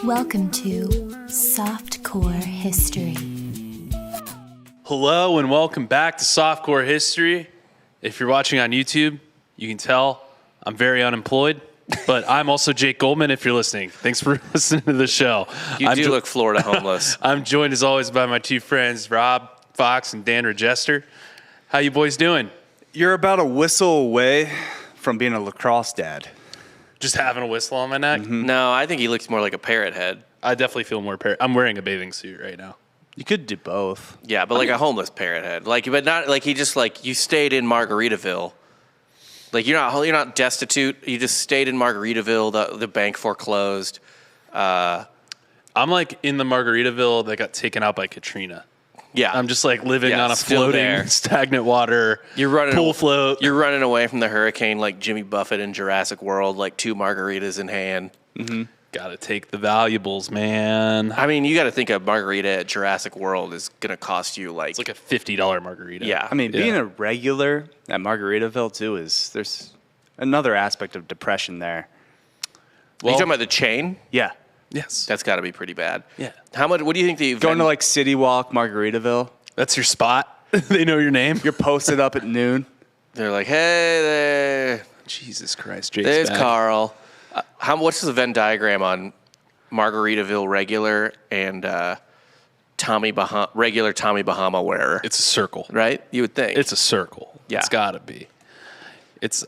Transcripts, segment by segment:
Welcome to Softcore History. Hello and welcome back to Softcore History. If you're watching on YouTube, you can tell I'm very unemployed, but I'm also Jake Goldman if you're listening. Thanks for listening to the show. You do look Florida homeless. I'm joined as always by my two friends, Rob Fox and Dan Regester. How you boys doing? You're about a whistle away from being a lacrosse dad. Just having a whistle on my neck? Mm-hmm. No, I think he looks more like a parrot head. I definitely feel more I'm wearing a bathing suit right now. You could do both. Yeah, but like a homeless parrot head. Like, but not like he just like you stayed in Margaritaville. Like you're not destitute. You just stayed in Margaritaville. The bank foreclosed. I'm like in the Margaritaville that got taken out by Katrina. Yeah, I'm just like living on a still floating there. stagnant water pool float. You're running away from the hurricane like Jimmy Buffett in Jurassic World, like 2 margaritas in hand. Mm-hmm. Got to take the valuables, man. I mean, you got to think a margarita at Jurassic World is going to cost you like... It's like a $50 margarita. Yeah. I mean, being a regular at Margaritaville, too, there's another aspect of depression there. Well, are you talking about the chain? Yeah. Yes. That's got to be pretty bad. Yeah. How much? What do you think the Going to like City Walk, Margaritaville. That's your spot? They know your name? You're posted up at noon. They're like, hey there. Jesus Christ, Jake's There's back. Carl. What's the Venn diagram on Margaritaville regular and regular Tommy Bahama wearer? It's a circle. Right? You would think. It's a circle. Yeah. It's got to be.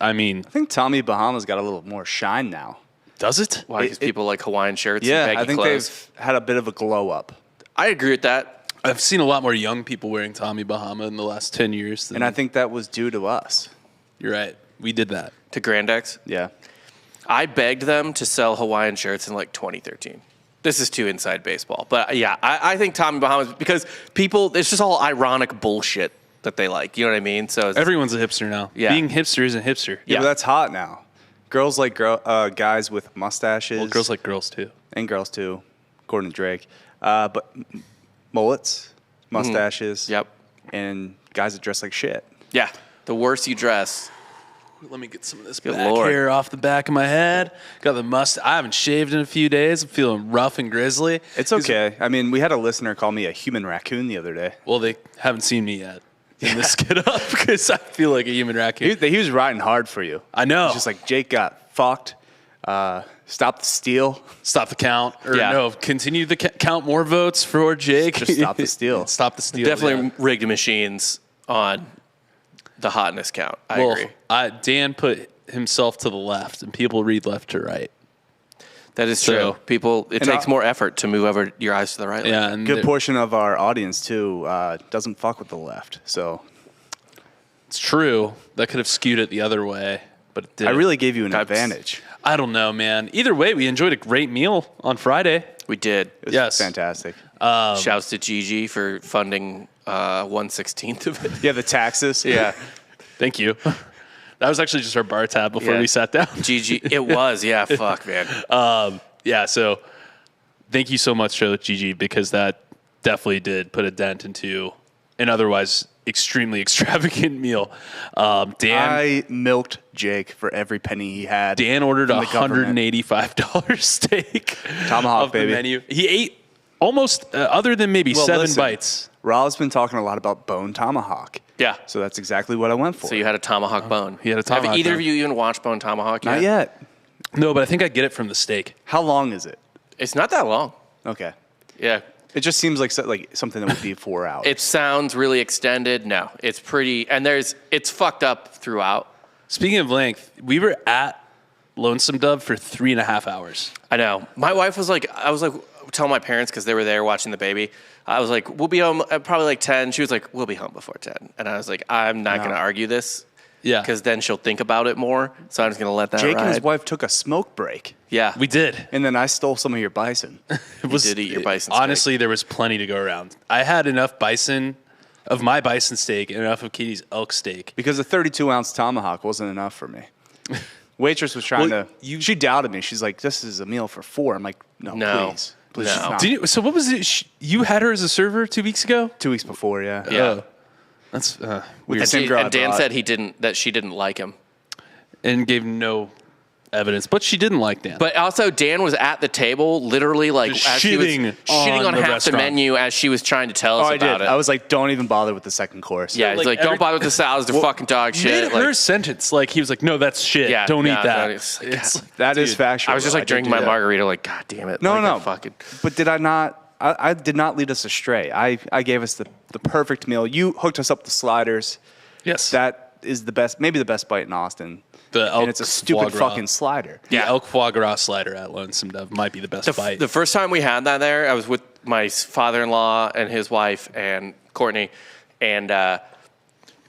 I think Tommy Bahama's got a little more shine now. Does it? Why? Because people like Hawaiian shirts Yeah, and baggy I think clothes. they've had a bit of a glow up. I agree with that. I've seen a lot more young people wearing Tommy Bahama in the last 10 years. And I think that was due to us. You're right. We did that. To Grand X. Yeah. I begged them to sell Hawaiian shirts in like 2013. This is too inside baseball. But yeah, I think Tommy Bahama's, because people, it's just all ironic bullshit that they like. You know what I mean? So Everyone's a hipster now. Yeah. Being hipster isn't hipster. Yeah, but that's hot now. Girls like guys with mustaches. Well, girls like girls, too. And girls, too, according to Drake. But mullets, mustaches. Yep. And guys that dress like shit. Yeah. The worse you dress. Let me get some of this Good back Lord. hair off the back of my head. Got the mustache. I haven't shaved in a few days. I'm feeling rough and grizzly. It's okay. I mean, we had a listener call me a human raccoon the other day. Well, they haven't seen me yet in this get up because I feel like a human raccoon. He was riding hard for you. I know. He's just like, Jake got fucked. Stop the steal. Stop the count. Or Yeah. no, continue the count more votes for Jake. Just stop the steal. Stop the steal. Definitely yeah. rigged machines on the hotness count. I agree. Dan put himself to the left, and people read left to right. That is true. So- People, it takes more effort to move over your eyes to the right. Yeah, Like, and Good portion of our audience, too, doesn't fuck with the left. So it's true. That could have skewed it the other way, but it didn't. I really gave you an That's- advantage. I don't know, man. Either way, we enjoyed a great meal on Friday. we did. It was Yes. fantastic. Shouts to Gigi for funding 1/16 of it. Yeah, the taxes. Yeah. Thank you. That was actually just our bar tab before Yeah. we sat down. Gigi, it was. Yeah, fuck, man. Yeah, so thank you so much, Gigi, because that definitely did put a dent into an otherwise extremely extravagant meal. Dan I milked Jake for every penny he had. Dan ordered a from the government. $185 steak. Tomahawk, of baby. The menu. He ate almost, other than maybe Well, 7 listen. bites. Rob's been talking a lot about bone tomahawk. Yeah. So that's exactly what I went for. So you had a tomahawk bone. he had a tomahawk Have either bone. of you even watched Bone Tomahawk yet? Not yet. No, but I think I get it from the steak. How long is it? It's not that long. Okay. Yeah. It just seems like something that would be 4 hours. It sounds really extended. No, it's pretty, and it's fucked up throughout. Speaking of length, we were at Lonesome Dove for 3.5 hours. I know. My wife was like, telling my parents because they were there watching the baby. I was like, we'll be home at probably like 10. She was like, we'll be home before 10. And I was like, I'm not going to argue this. Yeah. Because then she'll think about it more. So I'm just going to let that Jake ride. and his wife took a smoke break. Yeah. We did. And then I stole some of your bison. It was, did eat your bison steak. Honestly, there was plenty to go around. I had enough bison, of my bison steak, and enough of Katie's elk steak. Because a 32-ounce tomahawk wasn't enough for me. Waitress was trying she doubted me. She's like, this is a meal for 4. I'm like, no. Please. Please, No. it's not. So what was it? You had her as a server 2 weeks ago? 2 weeks before, yeah. Yeah. Oh. That's With weird. the same girl I And Dan brought. said that she didn't like him. And gave no evidence, but she didn't like Dan. But also, Dan was at the table, literally, like, Just as she was shitting shitting on on the half restaurant. the menu as she was trying to tell us I about did. it. I was like, don't even bother with the second course. yeah, he's like, don't bother with the salads, they're fucking dog shit. Mid Like, her sentence, like he was like, "No, that's shit. Yeah, don't no, eat that." no, it's like, It's That is dude, factual. I was just though. like did drinking do my that. margarita, like, God damn it. No, like, no. I fucking. But did I not? I did not lead us astray. I gave us the perfect meal. You hooked us up with the sliders. Yes, That is the best, maybe the best bite in Austin. the elk And it's a stupid foie gras. fucking slider. The elk foie gras slider at Lonesome Dove might be the best bite. The first time we had that there, I was with my father-in-law and his wife and Courtney, and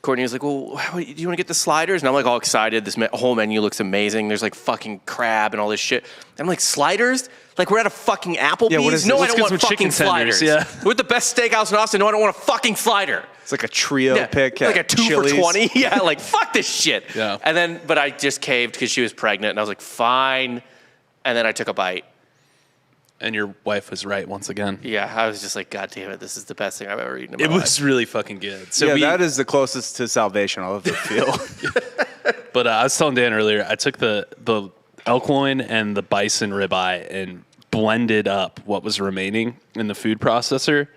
Courtney was like, "Well, do you want to get the sliders?" And I'm like all excited. This whole menu looks amazing. There's like fucking crab and all this shit. And I'm like, sliders? Like we're at a fucking Applebee's? Yeah, what is no, this? I Let's don't get want some fucking chicken tenders, sliders. yeah. We're at the best steakhouse in Austin. No, I don't want a fucking slider. It's like a trio pick. Like a at 2 Chili's. for 20. Yeah, like fuck this shit. Yeah. And then, but I just caved because she was pregnant, and I was like, fine. And then I took a bite. And your wife was right once again. Yeah, I was just like, God damn it, this is the best thing I've ever eaten in my It life. was really fucking good. So Yeah, we, that is the closest to salvation I'll ever feel. But I was telling Dan earlier, I took the elk loin and the bison ribeye and blended up what was remaining in the food processor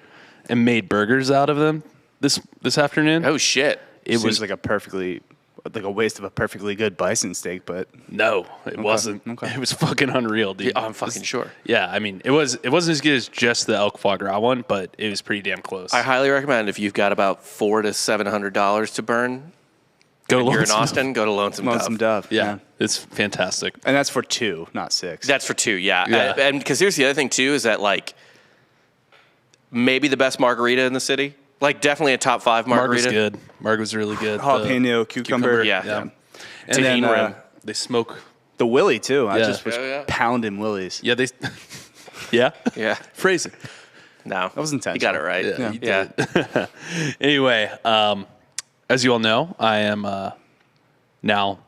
and made burgers out of them this afternoon. Oh shit. It was like a waste of a perfectly good bison steak, but No, it wasn't. okay. It was fucking unreal, dude. I'm fucking sure. Yeah, I mean, it wasn't as good as just the elk foie gras one, but it was pretty damn close. I highly recommend if you've got about $400 to $700 to burn. Go to You're in Lonesome Austin, go to Lonesome Lonesome Dove. Dove. Yeah, it's fantastic. And that's for 2, not 6. That's for 2, yeah. Yeah. And because here's the other thing too is that like maybe the best margarita in the city. Like definitely a top 5 Marg margarita. was good. Marg was really good. Jalapeno, cucumber. Yeah. And Tahini then rim. they smoke. The Willy, too. I Yeah. just was Yeah. pounding Willies. Yeah, they. Yeah. Yeah. Phrasing. No. That was intentional. You got it right. Yeah, Yeah. you Anyway, as you all know, I am now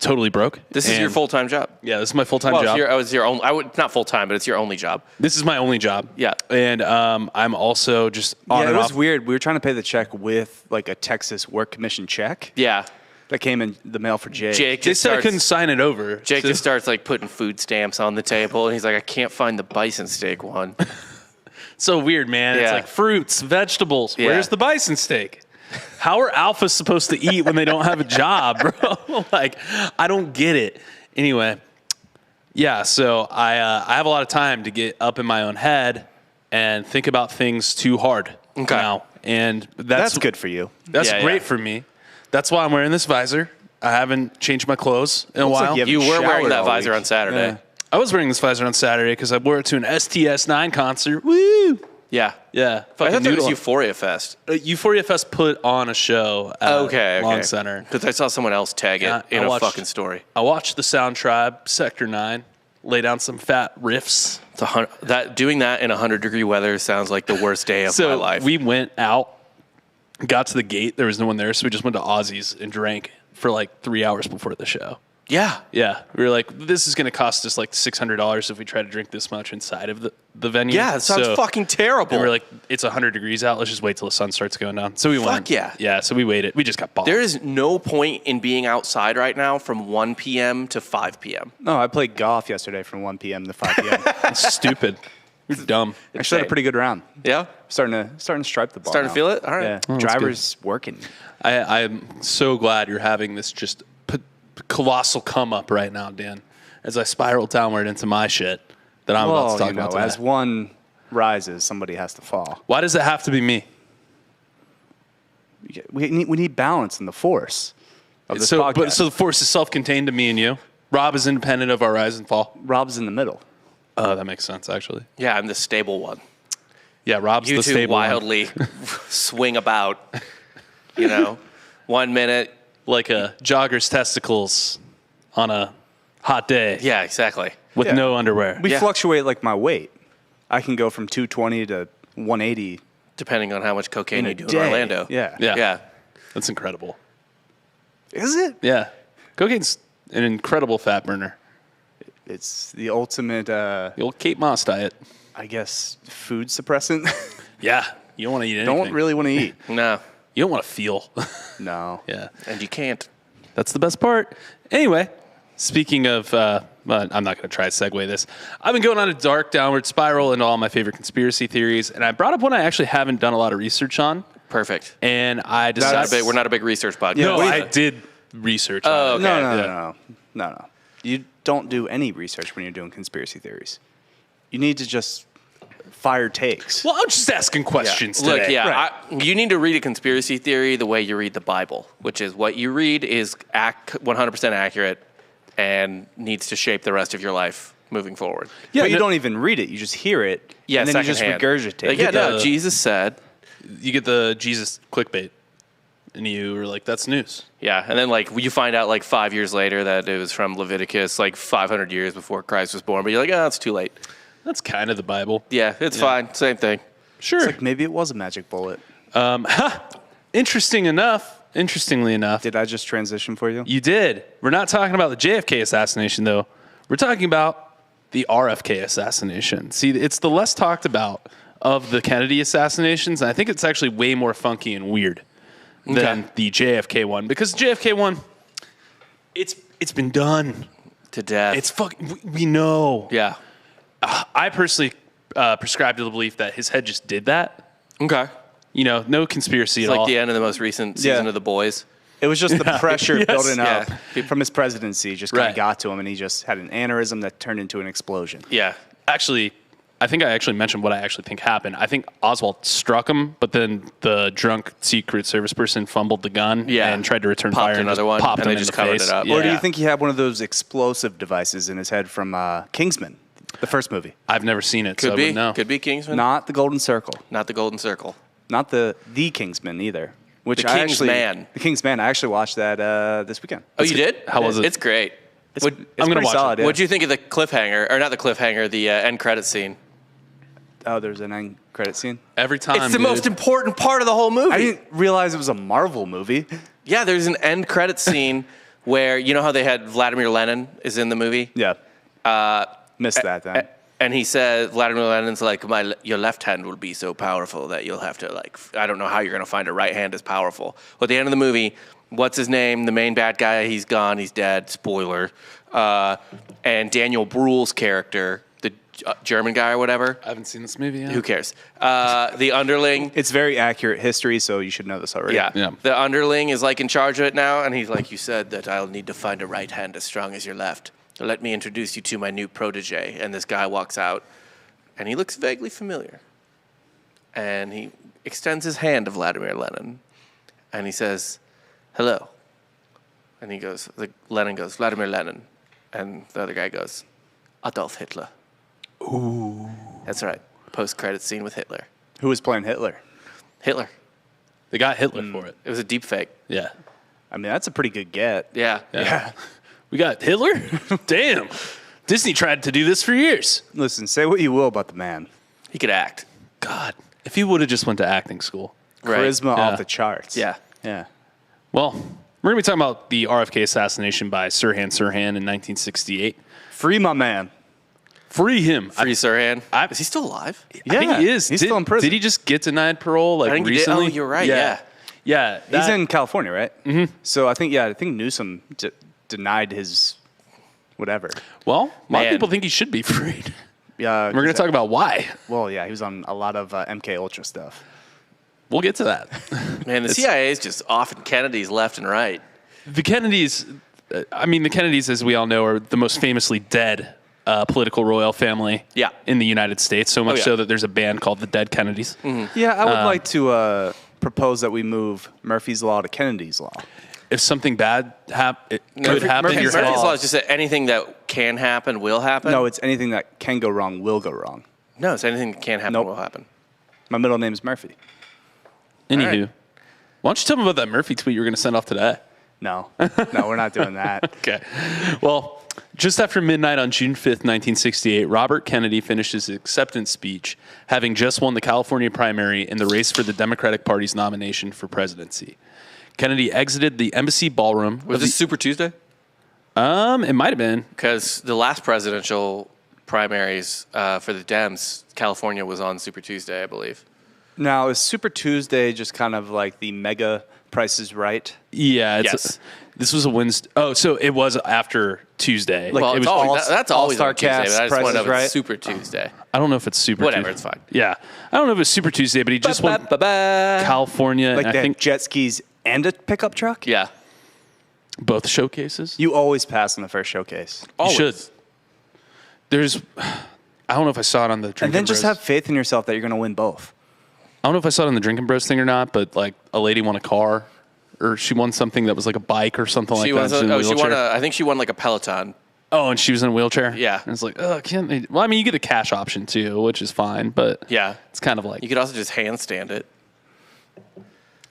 totally broke. This is your And- full-time job. Yeah, this is my full-time Well, job. it's your own. I would not full-time, but it's your only job. This is my only job. Yeah. And I'm also just on Yeah, and it was off. weird. We were trying to pay the check with like a Texas work commission check Yeah. that came in the mail for Jake. Jake They just said I starts, couldn't sign it over. Jake So- just starts like putting food stamps on the table, and he's like, I can't find the bison steak one. so weird, man. It's Yeah. like fruits, vegetables. Yeah. Where's the bison steak? How are alphas supposed to eat when they don't have a job, bro? Like, I don't get it. Anyway, yeah. So I have a lot of time to get up in my own head and think about things too hard Okay. now, and That's good for you. That's Yeah, great yeah. for me. That's why I'm wearing this visor. I haven't changed my clothes in a Looks like while. you haven't You were wearing showered that all visor week. on Saturday. Yeah. I was wearing this visor on Saturday because I wore it to an STS9 concert. Woo! Yeah. Yeah. I thought that was noodle. Euphoria Fest. Euphoria Fest put on a show at Okay. Long Center. Because I saw someone else tag it Yeah, in I a watched- fucking story. I watched the Sound Tribe, Sector 9, lay down some fat riffs. Doing that in 100-degree weather sounds like the worst day of my So life. we went out, got to the gate. There was no one there, so we just went to Ozzy's and drank for like 3 hours before the show. yeah. Yeah, we were like, this is going to cost us like $600 if we try to drink this much inside of the venue. Yeah, it sounds So- fucking terrible. And we're like, it's 100 degrees out. Let's just wait till the sun starts going down. So we went. Fuck yeah. Yeah, so we waited. We just got bombed. There is no point in being outside right now from 1 p.m. to 5 p.m. No, I played golf yesterday from 1 p.m. to 5 p.m. It's stupid. You're dumb. Actually, had a pretty good round. Yeah? Starting to stripe the ball. Starting to now. feel it? All right. Yeah, that's driver's working. I'm so glad you're having this just colossal come up right now, Dan, as I spiral downward into my shit that I'm about to talk about today. as one rises, somebody has to fall. Why does it have to be me? We need balance in the force of this So podcast. the force is self-contained to me and you. Rob is independent of our rise and fall. Rob's in the middle. Oh, that makes sense, actually. Yeah, I'm the stable one. Yeah, Rob's You the two stable one. wildly swing about, 1 minute. Like a jogger's testicles on a hot day Yeah, exactly. with Yeah. no underwear. We Yeah. fluctuate like my weight. I can go from 220 to 180 Depending on how much cocaine in a you do day. in Orlando. Yeah. Yeah. Yeah. That's incredible. Is it? Yeah. Cocaine's an incredible fat burner. It's the ultimate, The old Kate Moss diet. I guess, food suppressant. Yeah. You don't want to eat anything. Don't really want to eat. No. You don't want to feel. No. Yeah. And you can't. That's the best part. Anyway, Speaking of, I'm not going to try to segue this. I've been going on a dark downward spiral into all my favorite conspiracy theories, and I brought up one I actually haven't done a lot of research on. Perfect. And I decided... We're not a big research podcast. No, I did research on it. Okay. No. You don't do any research when you're doing conspiracy theories. You need to just fire takes. Well, I'm just asking questions today. Look, you need to read a conspiracy theory the way you read the Bible, which is what you read is 100% accurate and needs to shape the rest of your life moving forward. Yeah, but you don't even read it. You just hear it, and then you just regurgitate it. Jesus said... You get the Jesus clickbait, and you were like, that's news. Yeah, and then like you find out like 5 years later that it was from Leviticus, like 500 years before Christ was born, but you're like, oh, it's too late. That's kind of the Bible. Yeah, it's fine. Same thing. Sure. It's like maybe it was a magic bullet. Interestingly enough. Did I just transition for you? You did. We're not talking about the JFK assassination, though. We're talking about the Rfk assassination. See, it's the less talked about of the Kennedy assassinations, and I think it's actually way more funky and weird than the JFK one, because the JFK one, it's been done to death. It's we know. Yeah. I personally prescribe to the belief that his head just did that. Okay. You know, no conspiracy it's at like all. the end of the most recent season of The Boys. It was just the pressure building up Yeah. from his presidency just kind of got to him, and he just had an aneurysm that turned into an explosion. Yeah. Actually, I think I actually mentioned what I actually think happened. I think Oswald struck him, but then the drunk Secret Service person fumbled the gun and tried to return fire and another one, popped and him they in just the covered face. it up. Or do you think he had one of those explosive devices in his head from Kingsman, the first movie? I've never seen it, Could so be. I wouldn't know. Could be Kingsman. Not the Golden Circle. Not the Golden Circle. Not the Kingsman either. Which The King's Man. The King's Man. I actually watched that this weekend. Oh, you did? How was it? It's great. It's I'm gonna pretty watch solid. it. Yeah. What'd you think of the cliffhanger, or not the cliffhanger, the end credit scene? Oh, there's an end credit scene. Every time, It's the most important part of the whole movie. I didn't realize it was a Marvel movie. Yeah, there's an end credit scene where, you know how they had Vladimir Lenin is in the movie? Yeah. Missed that then. And he said, Vladimir Lenin's like, your left hand will be so powerful that you'll have to, like, I don't know how you're going to find a right hand as powerful. Well, at the end of the movie, what's his name? The main bad guy, he's gone, he's dead, spoiler. And Daniel Bruhl's character, the German guy or whatever. I haven't seen this movie yet. Who cares? The underling. It's very accurate history, so you should know this already. Yeah. The underling is like in charge of it now, and he's like, you said that I'll need to find a right hand as strong as your left. So let me introduce you to my new protege. And this guy walks out, and he looks vaguely familiar. And he extends his hand to Vladimir Lenin, and he says, hello. And he goes, Lenin goes, Vladimir Lenin. And the other guy goes, Adolf Hitler. Ooh. That's right. Post-credit scene with Hitler. Who was playing Hitler? Hitler. They got Hitler for it. It was a deep fake. Yeah. I mean, that's a pretty good get. Yeah. We got Hitler? Damn. Disney tried to do this for years. Listen, say what you will about the man. He could act. God. If he would have just went to acting school. Right. Charisma Yeah. off the charts. Yeah. Yeah. Well, we're going to be talking about the RFK assassination by Sirhan Sirhan in 1968. Free my man. Free him. Free Sirhan. I- Is he still alive? I think he is. He's still in prison. Did he just get denied parole I think he did. recently? Oh, you're right. Yeah. Yeah. He's in California, right? Mm-hmm. So I think Newsom denied his whatever. Well, a lot Man. of people think he should be freed. Yeah. We're going to talk about why. Well, yeah, he was on a lot of MK Ultra stuff. We'll get to that. Man, the CIA is just offing Kennedys left and right. The Kennedys, the Kennedys, as we all know, are the most famously dead political royal family in the United States, so much so that there's a band called the Dead Kennedys. Mm-hmm. Yeah, I would like to propose that we move Murphy's Law to Kennedy's Law. If something bad could happen, Murphy's Law is just that anything that can happen will happen. No, it's anything that can go wrong will go wrong. No, it's anything that can happen will happen. My middle name's Murphy. Anywho, right. why don't you tell me about that Murphy tweet you were going to send off today? No, we're not doing that. Okay. Well, just after midnight on June 5th, 1968, Robert Kennedy finished his acceptance speech, having just won the California primary in the race for the Democratic Party's nomination for presidency. Kennedy exited the embassy ballroom. Was this Super Tuesday? It might have been. Because the last presidential primaries for the Dems, California was on Super Tuesday, I believe. Now, is Super Tuesday just kind of like the mega Price is Right? Yeah. Yes. This was a Wednesday. Oh, so it was after Tuesday. Well, it was that's always All-Star on Tuesday, cast but I just want to know if prices, it's Super Tuesday. I don't know if it's Super Whatever, Tuesday. it's fine. Yeah. I don't know if it's Super Tuesday, but he just won California. Like and they I think had jet skis and a pickup truck? Yeah. both showcases. You always pass on the first showcase. You should. There's, I don't know if I saw it on the Drinking And then just Bros. have faith in yourself that you're going to win both. I don't know if I saw it on the Drinking Bros thing or not, but like a lady won a car, or she won something that was like a bike or something like that. She won I think she won like a Peloton. Oh, and she was in a wheelchair? Yeah. And it's like, oh, can't they? Well, I mean, you get a cash option too, which is fine, but Yeah. it's kind of like, You could also just handstand it.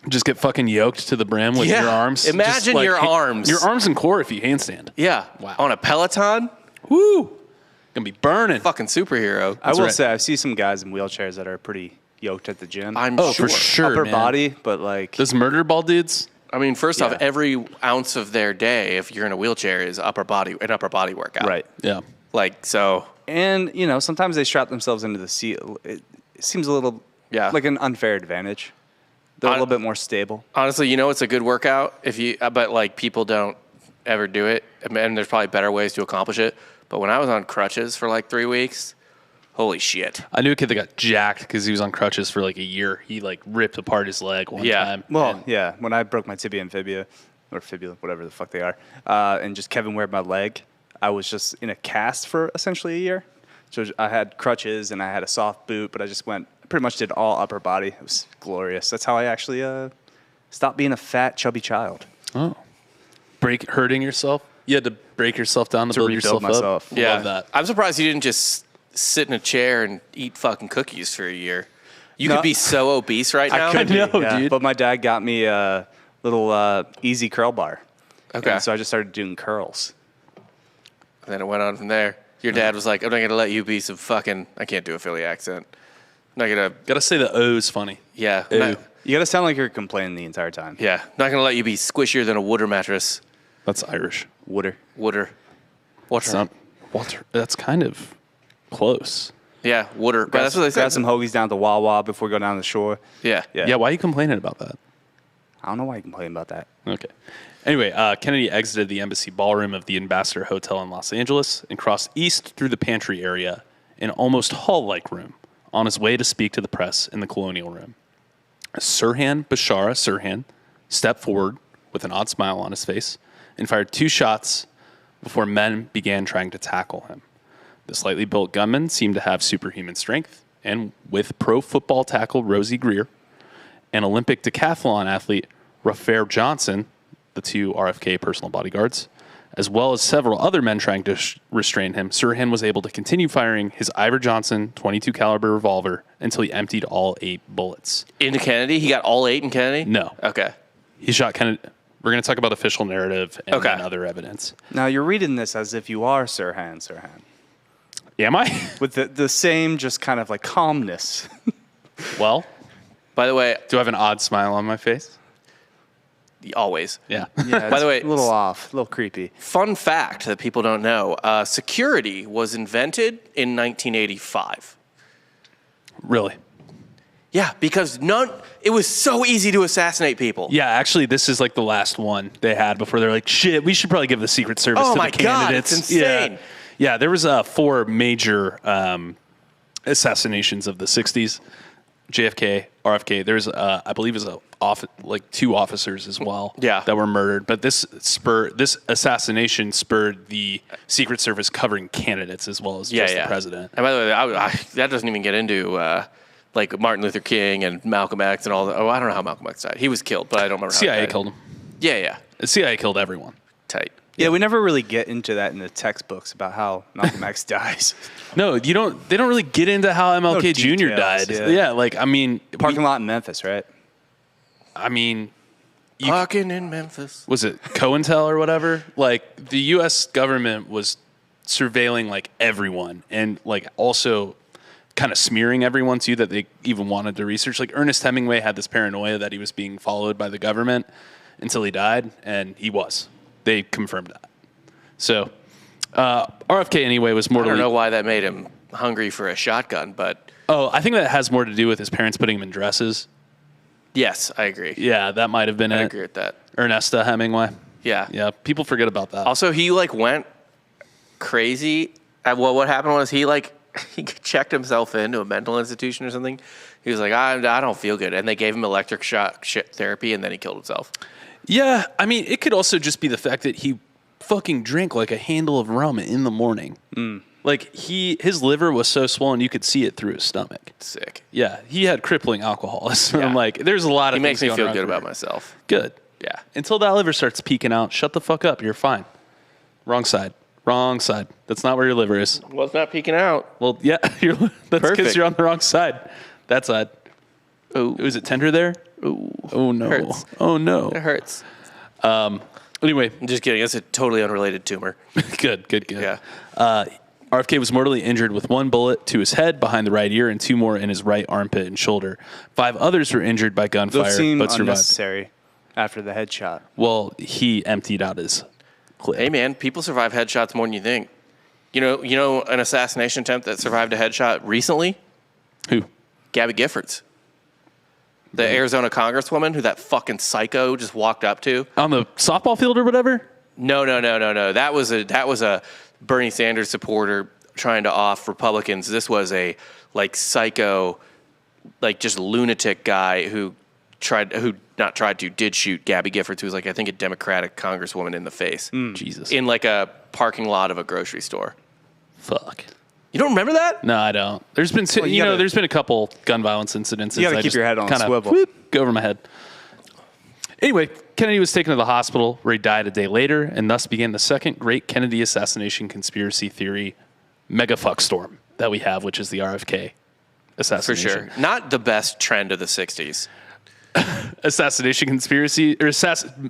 just get fucking yoked to the brim with Yeah. your arms. Imagine Just, like, your arms. Your arms and core if you handstand. Yeah. Wow. On a Peloton? Woo! Gonna be burning. Fucking superhero. I will right. say, I see some guys in wheelchairs that are pretty yoked at the gym. I'm Oh, sure. for sure, Upper man. body, but like... Those murder ball dudes? I mean, first Yeah. off, every ounce of their day, if you're in a wheelchair, is an upper body workout. Right. Yeah. Like, so, And, you know, sometimes they strap themselves into the seat. It seems a little like an unfair advantage. They're a little bit more stable. honestly, it's a good workout but like people don't ever do it. And there's probably better ways to accomplish it. But when I was on crutches for like 3 weeks, holy shit. I knew a kid that got jacked because he was on crutches for like a year. He like ripped apart his leg one time. Well, yeah. When I broke my tibia and fibula, or fibula, whatever the fuck they are, and just Kevin weared my leg, I was just in a cast for essentially a year. So I had crutches and I had a soft boot, but I pretty much did all upper body. It was glorious. That's how I actually stopped being a fat, chubby child. Oh. Hurting yourself? You had to break yourself down to build rebuild yourself up? myself. Yeah. Love that. I'm surprised you didn't just sit in a chair and eat fucking cookies for a year. You No. could be so obese right now. I could know, be, yeah. dude. But my dad got me a little easy curl bar. Okay. And so I just started doing curls. And then it went on from there. Your dad was like, I'm not going to let you be some fucking, I can't do a Philly accent. I'm not going to, Gotta say the O's funny. yeah. Ew. Not, You got to sound like you're complaining the entire time. yeah. Not going to let you be squishier than a Wooder mattress. That's Irish. Wooder. Wooder. Water. It's not Walter. That's kind of close. Yeah, Wooder. But that's what they Grab said. some hoagies down to Wawa before we go down the shore. Yeah. Yeah, why are you complaining about that? I don't know why you complain about that. Okay. Anyway, Kennedy exited the embassy ballroom of the Ambassador Hotel in Los Angeles and crossed east through the pantry area, an almost hall-like room, on his way to speak to the press in the colonial room. Sirhan Sirhan stepped forward with an odd smile on his face and fired 2 shots before men began trying to tackle him. The slightly built gunman seemed to have superhuman strength, and with pro football tackle Rosie Greer and Olympic decathlon athlete Rfk Johnson, the 2 RFK personal bodyguards, as well as several other men trying to restrain him, Sirhan was able to continue firing his Iver Johnson .22 caliber revolver until he emptied all 8 bullets. Into Kennedy? He got all 8 in Kennedy? No. Okay. He shot Kennedy. We're going to talk about official narrative and Okay. then other evidence. Now, you're reading this as if you are Sirhan Sirhan. Am I? With the same just kind of like calmness. Well, By the way, do I have an odd smile on my face? always. Yeah. Yeah, By the way, a little off, a little creepy. Fun fact that people don't know, security was invented in 1985. Really? Yeah, because it was so easy to assassinate people. Yeah, actually, this is like the last one they had before they're like, shit, we should probably give the Secret Service Oh to my the God, candidates. it's insane. Yeah. Yeah, there was 4 major assassinations of the 60s. JFK, RFK. There's, I believe, 2 officers as well. Yeah. That were murdered. But this assassination spurred the Secret Service covering candidates as well as just the president. And by the way, that doesn't even get into like Martin Luther King and Malcolm X and all that. Oh, I don't know how Malcolm X died. He was killed, but I don't remember how he CIA died. killed him. Yeah. The CIA killed everyone. Tight. Yeah, we never really get into that in the textbooks about how Malcolm X dies. No, you don't. They don't really get into how MLK Jr. details, died. yeah. Yeah, like I mean, Parking lot in Memphis, right? I mean, Parking in Memphis. was it COINTEL or whatever? Like the U.S. government was surveilling like everyone, and like also kind of smearing everyone too that they even wanted to research. Like Ernest Hemingway had this paranoia that he was being followed by the government until he died, and he was. They confirmed that. So RFK anyway was I don't mortally. know why that made him hungry for a shotgun, but Oh, I think that has more to do with his parents putting him in dresses. yes, I agree. Yeah, that might have been I it. agree with that. Ernesta Hemingway. Yeah. Yeah, people forget about that. Also, he like went crazy. Well, what happened was he checked himself into a mental institution or something. He was like, I don't feel good. And they gave him electric shock therapy, and then he killed himself. Yeah, I mean, it could also just be the fact that he fucking drank like a handle of rum in the morning. Like his liver was so swollen you could see it through his stomach. Sick. Yeah, he had crippling alcoholism. Yeah. I'm like, there's a lot of He things makes me going feel on good for about me. myself. Good. Yeah. Until that liver starts peeking out, shut the fuck up. You're fine. Wrong side. Wrong side. That's not where your liver is. Well, it's not peeking out. Well, yeah, that's because Perfect. you're on the wrong side. That side. Oh, Is it tender there? Ooh. Oh no. Hurts. Oh no. It hurts. Anyway, I'm just kidding. It's a totally unrelated tumor. good. Yeah. RFK was mortally injured with one bullet to his head behind the right ear and two more in his right armpit and shoulder. 5 others were injured by gunfire, Those seem but survived. unnecessary after the headshot. Well, he emptied out his clip. Hey, man, people survive headshots more than you think. You know, an assassination attempt that survived a headshot recently? Who? Gabby Giffords. The Arizona congresswoman who that fucking psycho just walked up to. On the softball field or whatever? No. That was a Bernie Sanders supporter trying to off Republicans. This was a psycho, just lunatic guy who did shoot Gabby Giffords, who was I think a Democratic congresswoman in the face. Jesus. In a parking lot of a grocery store. Fuck. You don't remember that? No, I don't. There's been, there's been a couple gun violence incidents. You gotta I keep just your head on a kinda, swivel. whoop, go over my head. Anyway, Kennedy was taken to the hospital where he died a day later, and thus began the second great Kennedy assassination conspiracy theory mega fuck storm that we have, which is the RFK For assassination. sure. Not the best trend of the 60s. Assassination conspiracy, or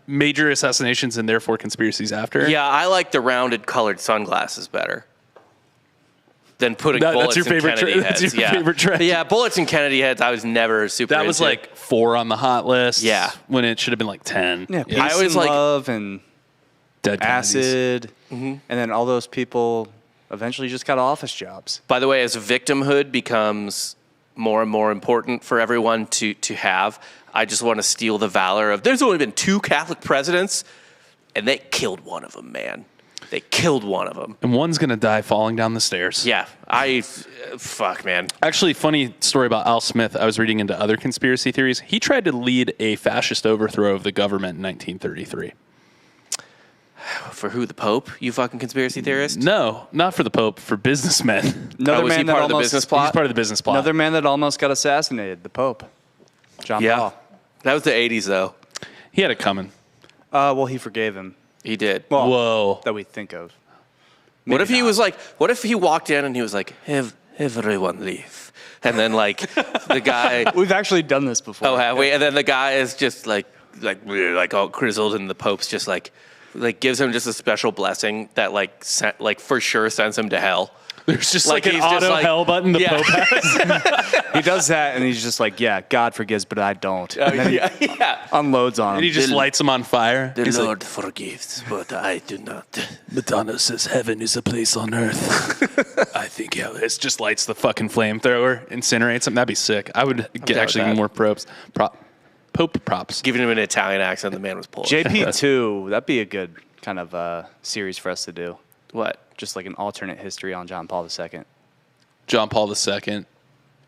major assassinations and therefore conspiracies after. Yeah, I like the rounded colored sunglasses better than putting That's bullets your in favorite Kennedy heads. That's your favorite trend. Yeah, bullets in Kennedy heads I was never super That was into. 4 on the hot list. Yeah. When it should have been 10. Yeah, peace I always and like- love and Dead Kennedys. acid, and then all those people eventually just got office jobs. By the way, as victimhood becomes more and more important for everyone to have, I just want to steal the valor of there's only been 2 Catholic presidents, and they killed one of them, man. They killed one of them. And one's going to die falling down the stairs. Yeah, fuck, man. Actually, funny story about Al Smith. I was reading into other conspiracy theories. He tried to lead a fascist overthrow of the government in 1933. For who, the Pope? You fucking conspiracy theorist? No, not for the Pope, for businessmen. Another was he man that part of the almost business plot? He's part of the business plot. another man that almost got assassinated, the Pope, John Yeah. Paul. That was the 80s, though. He had it coming. Well, he forgave him. He did. Well, Whoa. that we think of. What if he not. was what if he walked in and he was like, everyone leave. And then the guy, We've actually done this before. oh, have we? And then the guy is just like all grizzled and the Pope's just gives him just a special blessing that for sure sends him to hell. There's just Like an he's just auto like- hell button the Yeah. Pope has. He does that, and he's just like, yeah, God forgives, but I don't. And then yeah. he unloads on him. And he just lights him on fire. The He's Lord forgives, but I do not. Madonna says heaven is a place on earth. I think, yeah, it just lights the fucking flamethrower, incinerates him. That'd be sick. I would get down actually with that. more Pope props. Giving him an Italian accent, the man was Polish. JP2, that'd be a good kind of series for us to do. What? Just like an alternate history on John Paul II. John Paul II,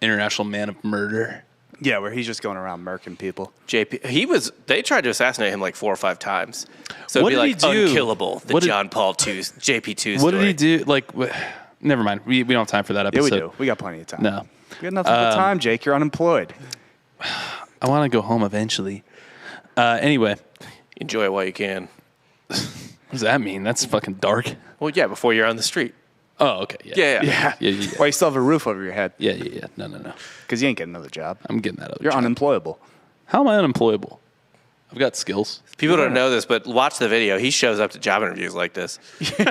international man of murder. Yeah, where he's just going around murking people. JP, they tried to assassinate him 4 or 5 times. So What it'd be did he do? unkillable. The What did- John Paul JP2 story. What did he do? Never mind. We don't have time for that Yeah, episode. we do. We got plenty of time. No. We got nothing but time, Jake. You're unemployed. I want to go home eventually. Anyway, Enjoy it while you can. what does that mean? That's fucking dark. Well, yeah, before you're on the street. Oh, okay. Yeah. Yeah. Why you still have a roof over your head? Yeah. No. Because you ain't getting another job. I'm getting that other You're job. unemployable. How am I unemployable? I've got skills. People don't know this, but watch the video. He shows up to job interviews like this. You're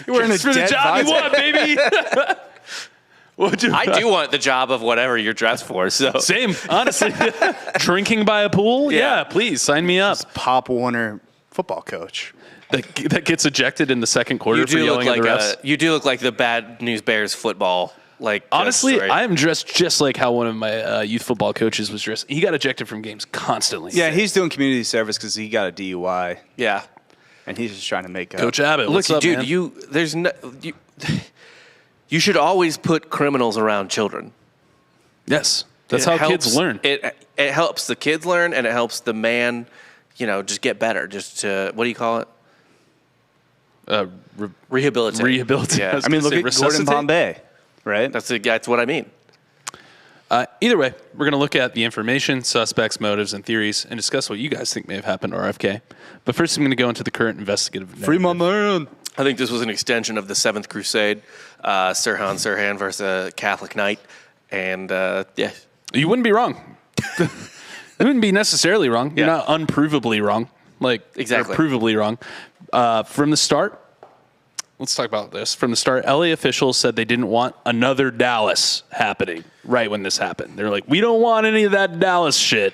wearing a For the dead job you visor. want, baby. I do want the job of whatever you're dressed for. So Same, honestly. Drinking by a pool? Yeah. Yeah, please sign me up. Pop Warner football coach. That gets ejected in the second quarter you for do look yelling at like the refs. you do look like the Bad News Bears football like Honestly, right? I am dressed just like how one of my youth football coaches was dressed. He got ejected from games constantly. Yeah, he's doing community service because he got a DUI, Yeah. and he's just trying to make Coach Abbott, what's Look, up, dude, man? you should always put criminals around children. Yes, that's It how helps- kids learn. It helps the kids learn, and it helps the man, just get better. Just to, what do you call it? Rehabilitate. Rehabilitate. Yeah. I mean, look at Gordon resuscitate? Bombay, right? That's what I mean. Either way, we're going to look at the information, suspects, motives, and theories, and discuss what you guys think may have happened to RFK. But first, I'm going to go into the current investigative Free my man. I think this was an extension of the Seventh Crusade, Sirhan Sirhan versus a Catholic knight, and yeah. You wouldn't be wrong. You wouldn't be necessarily wrong. You're Yeah. not unprovably wrong. Exactly. Or provably wrong. From the start, let's talk about this. From the start, LA officials said they didn't want another Dallas happening right when this happened. They're like, we don't want any of that Dallas shit.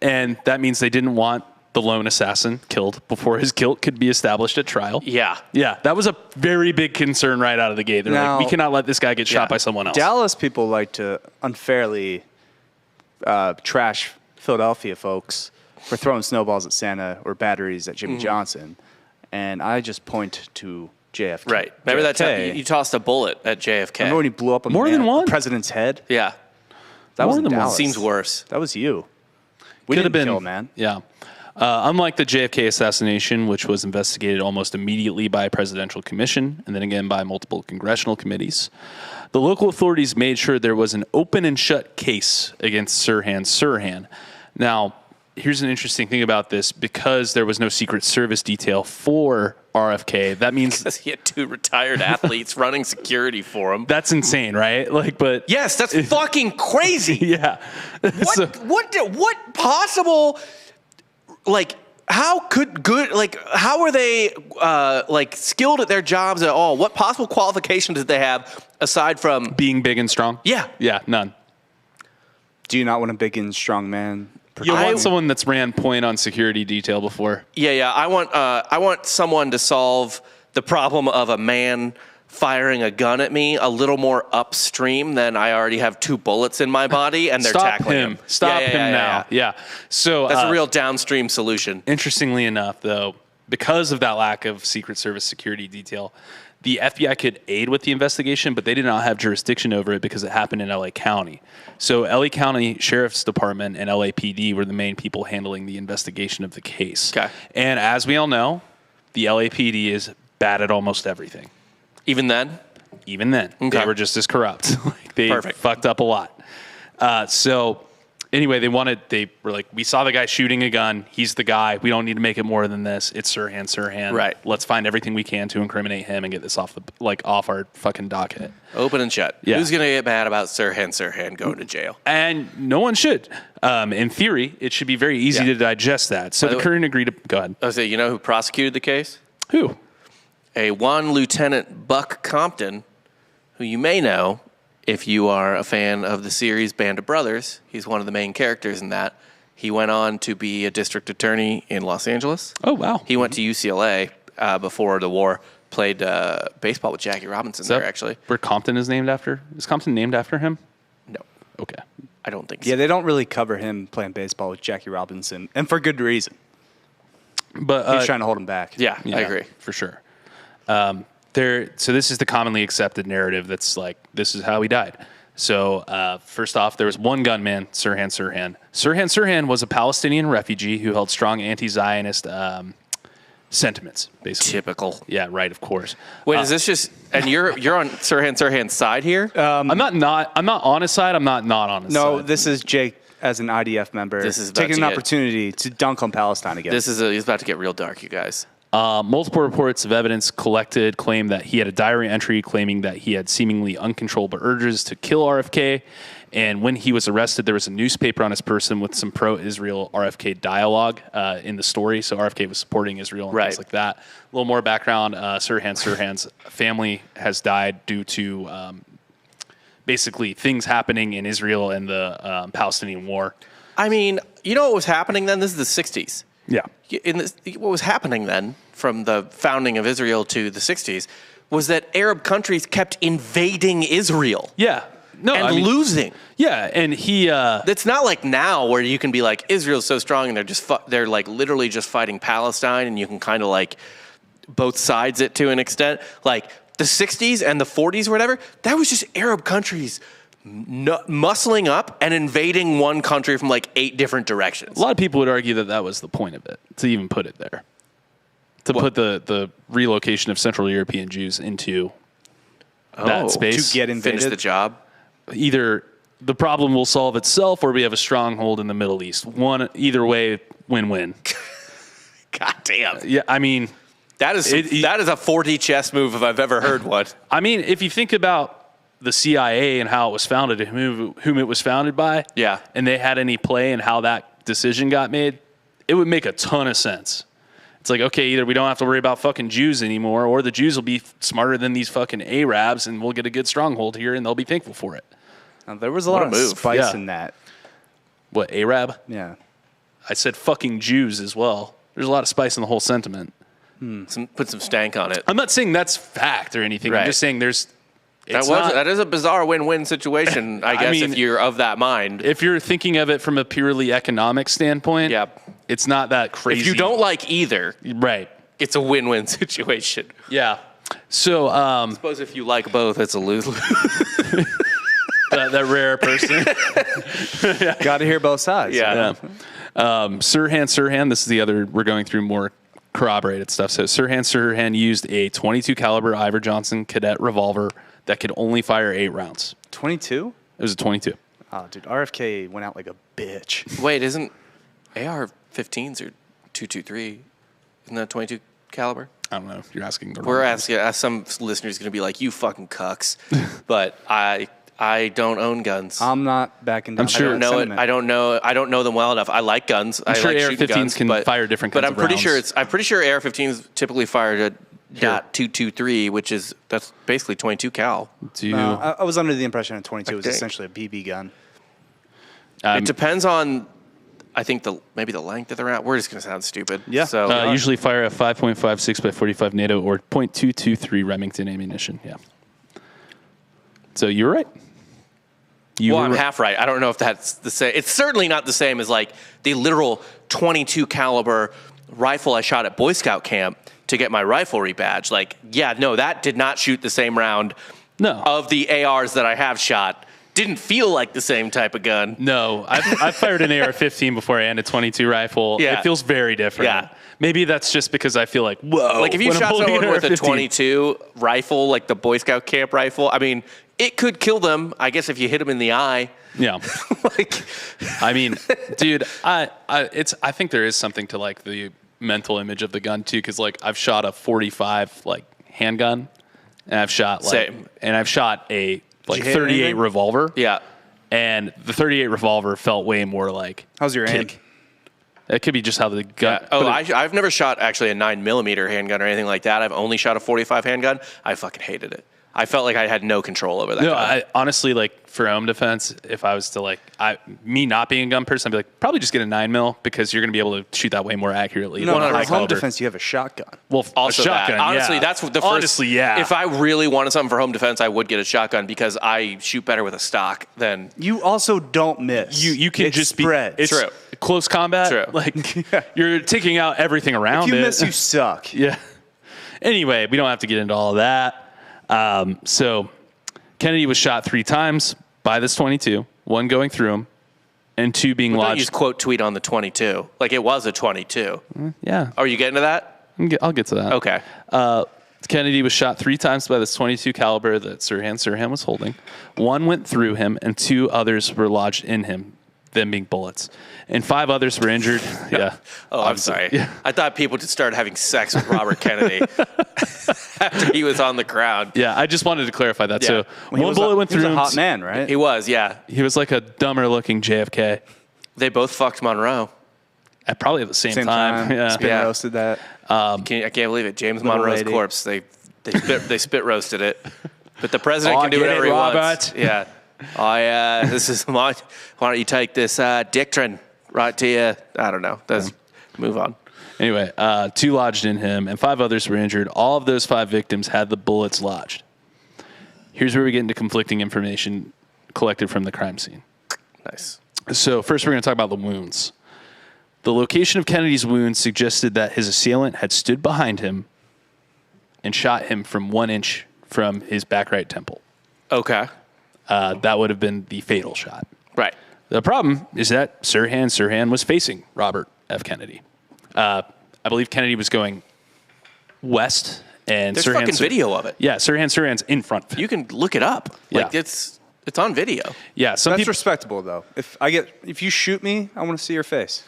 And that means they didn't want the lone assassin killed before his guilt could be established at trial. Yeah. Yeah, that was a very big concern right out of the gate. They're Now- like, we cannot let this guy get shot by someone else. Dallas people like to unfairly trash Philadelphia folks for throwing snowballs at Santa or batteries at Jimmy Johnson, and I just point to JFK. Right. Remember that JFK. time you tossed a bullet at JFK? Remember when he blew up on More the than one? president's head? Yeah. That More was in than one. Dallas. Seems worse. That was you. We Could didn't have been, kill, man. Yeah. Unlike the JFK assassination, which was investigated almost immediately by a presidential commission and then again by multiple congressional committees, the local authorities made sure there was an open and shut case against Sirhan Sirhan. Now, here's an interesting thing about this. Because there was no Secret Service detail for RFK, that means Because he had two retired athletes running security for him. that's insane, right? But Yes, that's fucking crazy. yeah. So- What possible, how are they skilled at their jobs at all? What possible qualifications did they have aside from being big and strong? Yeah. Yeah, none. Do you not want a big and strong man? You want someone that's ran point on security detail before. Yeah. I want someone to solve the problem of a man firing a gun at me a little more upstream than I already have two bullets in my body and they're Stop tackling him. him. Stop Yeah, him now. Yeah. So That's a real downstream solution. interestingly enough, though, because of that lack of Secret Service security detail, the FBI could aid with the investigation, but they did not have jurisdiction over it because it happened in LA County. So LA County Sheriff's Department and LAPD were the main people handling the investigation of the case. Okay. And as we all know, the LAPD is bad at almost everything. Even then? Even then, Okay. they were just as corrupt. They Perfect. fucked up a lot. So anyway, they were like, we saw the guy shooting a gun. He's the guy. We don't need to make it more than this. It's Sirhan Sirhan. Right. Let's find everything we can to incriminate him and get this off our fucking docket. Open and shut. Yeah. Who's going to get mad about Sirhan Sirhan going to jail? And no one should. In theory, it should be very easy Yeah. to digest that. So By the the way- current agreed to go ahead. I was saying, you know who prosecuted the case? Who? A one Lieutenant Buck Compton, who you may know if you are a fan of the series Band of Brothers. He's one of the main characters in that. He went on to be a district attorney in Los Angeles. Oh, wow. He went to UCLA before the war, played baseball with Jackie Robinson Is that there, actually. where Compton is named after? Is Compton named after him? No, Okay. I don't think so. Yeah, they don't really cover him playing baseball with Jackie Robinson, and for good reason. But He's trying to hold him back. Yeah, I agree. For sure. So this is the commonly accepted narrative that's like, this is how he died. So first off, there was one gunman, Sirhan Sirhan. Sirhan Sirhan was a Palestinian refugee who held strong anti-Zionist sentiments, basically. Typical. Yeah, right, of course. Wait, is this just, and you're on Sirhan Sirhan's side here? I'm not on his side. I'm not on his side. No, this is Jake as an IDF member This is about taking to an get- opportunity to dunk on Palestine again. He's about to get real dark, you guys. Multiple reports of evidence collected claim that he had a diary entry claiming that he had seemingly uncontrollable urges to kill RFK. And when he was arrested, there was a newspaper on his person with some pro-Israel RFK dialogue in the story. So RFK was supporting Israel and Right. things like that. A little more background. Sirhan Sirhan's family has died due to basically things happening in Israel and the Palestinian war. I mean, you know what was happening then? This is the 60s. Yeah. What was happening then from the founding of Israel to the 60s was that Arab countries kept invading Israel Yeah. No, and losing. Yeah, and he. It's not like now where you can be like, Israel's so strong and they're like literally just fighting Palestine, and you can kind of like both sides it to an extent. Like the 60s and the 40s or whatever, that was just Arab countries muscling up and invading one country from like 8 different directions. A lot of people would argue that was the point of it, to even put it there. To put the relocation of Central European Jews into that space. To get invaded. Finish the job. Either the problem will solve itself or we have a stronghold in the Middle East. Either way, win-win. God damn. Yeah, I mean... That is a 4D chess move if I've ever heard one. I mean, if you think about the CIA and how it was founded and whom it was founded by, yeah, and they had any play in how that decision got made, it would make a ton of sense. It's like, okay, either we don't have to worry about fucking Jews anymore, or the Jews will be smarter than these fucking Arabs, and we'll get a good stronghold here, and they'll be thankful for it. Now, there was a lot of spice in that. What, Arab? Yeah. I said fucking Jews as well. There's a lot of spice in the whole sentiment. Put some stank on it. I'm not saying that's fact or anything. Right. I'm just saying that is a bizarre win-win situation, I guess, if you're of that mind. If you're thinking of it from a purely economic standpoint, it's not that crazy. If you don't like either, right, it's a win-win situation. Yeah. So, I suppose if you like both, it's a lose-lose. that rare person. Got to hear both sides. Yeah. Sirhan, this is the other, we're going through more corroborated stuff. So Sirhan used a 22 caliber Iver Johnson cadet revolver that could only fire 8 rounds. 22? It was a 22. Oh, dude, RFK went out like a bitch. Wait, isn't AR-15s or 223? Isn't that 22 caliber? I don't know. You're asking the wrong We're ones. asking. Some listeners going to be like, "You fucking cucks," but I don't own guns. I'm not backing down. I'm sure. I don't know them well enough. I like guns. I'm sure like AR-15s can fire different kinds of rounds. I'm pretty sure AR-15s typically fired a .223, that's basically 22 cal. I was under the impression that 22 was essentially a BB gun. It depends on, I think maybe the length of the round. We're just going to sound stupid. Yeah. So usually fire a 5.56 by 45 NATO or .223 Remington ammunition. Yeah. So you're right. I'm half right. I don't know if that's the same. It's certainly not the same as like the literal 22 caliber rifle I shot at Boy Scout camp to get my riflery badge. Like, yeah, no, that did not shoot the same round. No. Of the ARs that I have shot. Didn't feel like the same type of gun. No, I've fired an AR-15 before and a 22 rifle. Yeah. It feels very different. Yeah. Maybe that's just because I feel like, whoa. Like if you when I'm shot holding someone an with a AR-15. 22 rifle, like the Boy Scout camp rifle, I mean, it could kill them, I guess, if you hit them in the eye. Yeah. Like, I mean, dude, I think there is something to like the mental image of the gun too, because like I've shot a 45 like handgun, and I've shot a like 38 revolver. Yeah. And the 38 revolver felt way more like. How's your aim? It could be just how the gun. Yeah. Oh, I've never shot actually a 9mm handgun or anything like that. I've only shot a 45 handgun. I fucking hated it. I felt like I had no control over that gun. I honestly, like, for home defense, if I was to, like, me not being a gun person, I'd be like, probably just get a 9mm because you're going to be able to shoot that way more accurately. No, than for high home caliber. defense, you have a shotgun. Well, Also a shotgun, that. Honestly, yeah. that's the first. Honestly, yeah. If I really wanted something for home defense, I would get a shotgun because I shoot better with a stock than. You also don't miss. You can just spread. It's True. Close combat. True. Like, you're taking out everything around If you it. miss, you suck. Yeah. Anyway, we don't have to get into all of that. So Kennedy was shot 3 times by this 22, 1 going through him, and 2 being Don't lodged. use quote tweet on the 22. Like it was a 22. Yeah. Are you getting to that? I'll get to that. Okay. Kennedy was shot 3 times by this 22 caliber that Sirhan was holding. 1 went through him, and 2 others were lodged in him, them being bullets. And 5 others were injured. Yeah. Oh, I'm sorry. Yeah. I thought people just started having sex with Robert Kennedy after he was on the ground. Yeah, I just wanted to clarify that. Yeah. So Well, one bullet went he was through a him. hot man, right? He was, yeah. He was like a dumber looking JFK. They both fucked Monroe. At probably at the same Same time. time. Yeah. Spin Yeah. roasted that. I can't believe it. James Little Monroe's lady. corpse. They spit roasted it. But the president Oh, can do get it, whatever he wants. Robert. Yeah. This is my. Why don't you take this Dictrin right to you? I don't know. Let's move on. Anyway, 2 lodged in him, and 5 others were injured. All of those 5 victims had the bullets lodged. Here's where we get into conflicting information collected from the crime scene. Nice. So first we're going to talk about the wounds. The location of Kennedy's wounds suggested that his assailant had stood behind him and shot him from 1 inch from his back right temple. Okay. That would have been the fatal shot. Right. The problem is that Sirhan was facing Robert F. Kennedy. I believe Kennedy was going west, and There's fucking video of it. Yeah, Sirhan's in front of him. You can look it up. Like Yeah. it's on video. Yeah, some That's people. respectable though. If you shoot me, I want to see your face.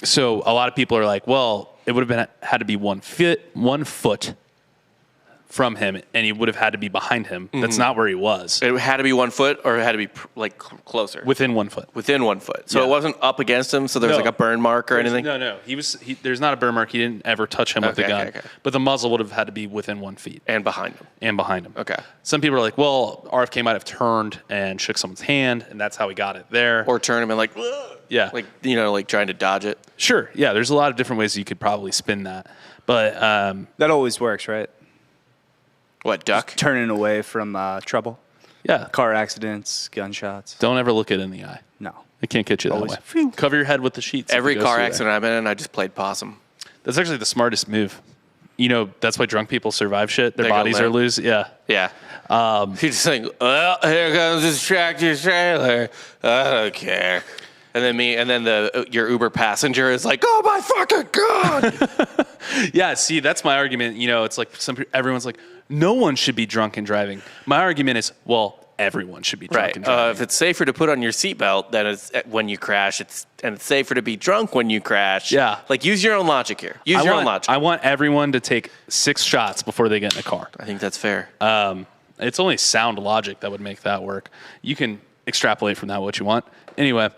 So a lot of people are like, well, it would have had to be 1 foot from him, and he would have had to be behind him. That's not where he was. It had to be 1 foot, or it had to be closer. Within 1 foot. Within 1 foot. So Yeah. it wasn't up against him. So there was No. like a burn mark or anything. No. There's not a burn mark. He didn't ever touch him with the Okay, gun. okay. But the muzzle would have had to be within 1 feet And behind him. and behind him. Okay. Some people are like, well, RFK might have turned and shook someone's hand, and that's how he got it there. Or turn him and like, yeah. like trying to dodge it. Sure. Yeah, there's a lot of different ways you could probably spin that. But That always works, right? What, duck? Turning away from trouble, yeah, car accidents, gunshots. don't ever look it in the eye. No. It can't get you that Always. way. Cover your head with the sheets. if Every it goes car through there. accident I've been in, I just played possum. That's actually the smartest move. You know, that's why drunk people survive shit. Their They go bodies are limp. loose. Yeah. Yeah. He's just like, well, here comes this tractor trailer. I don't care. And then your Uber passenger is like, oh my fucking God. Yeah, see, that's my argument. You know, it's like everyone's like, no one should be drunk and driving. My argument is, well, everyone should be drunk Right. and driving. If it's safer to put on your seatbelt than it's when you crash, it's safer to be drunk when you crash. Yeah. Like, use your own logic here. Use your own logic. I want everyone to take 6 shots before they get in a car. I think that's fair. It's only sound logic that would make that work. You can extrapolate from that what you want. Anyway,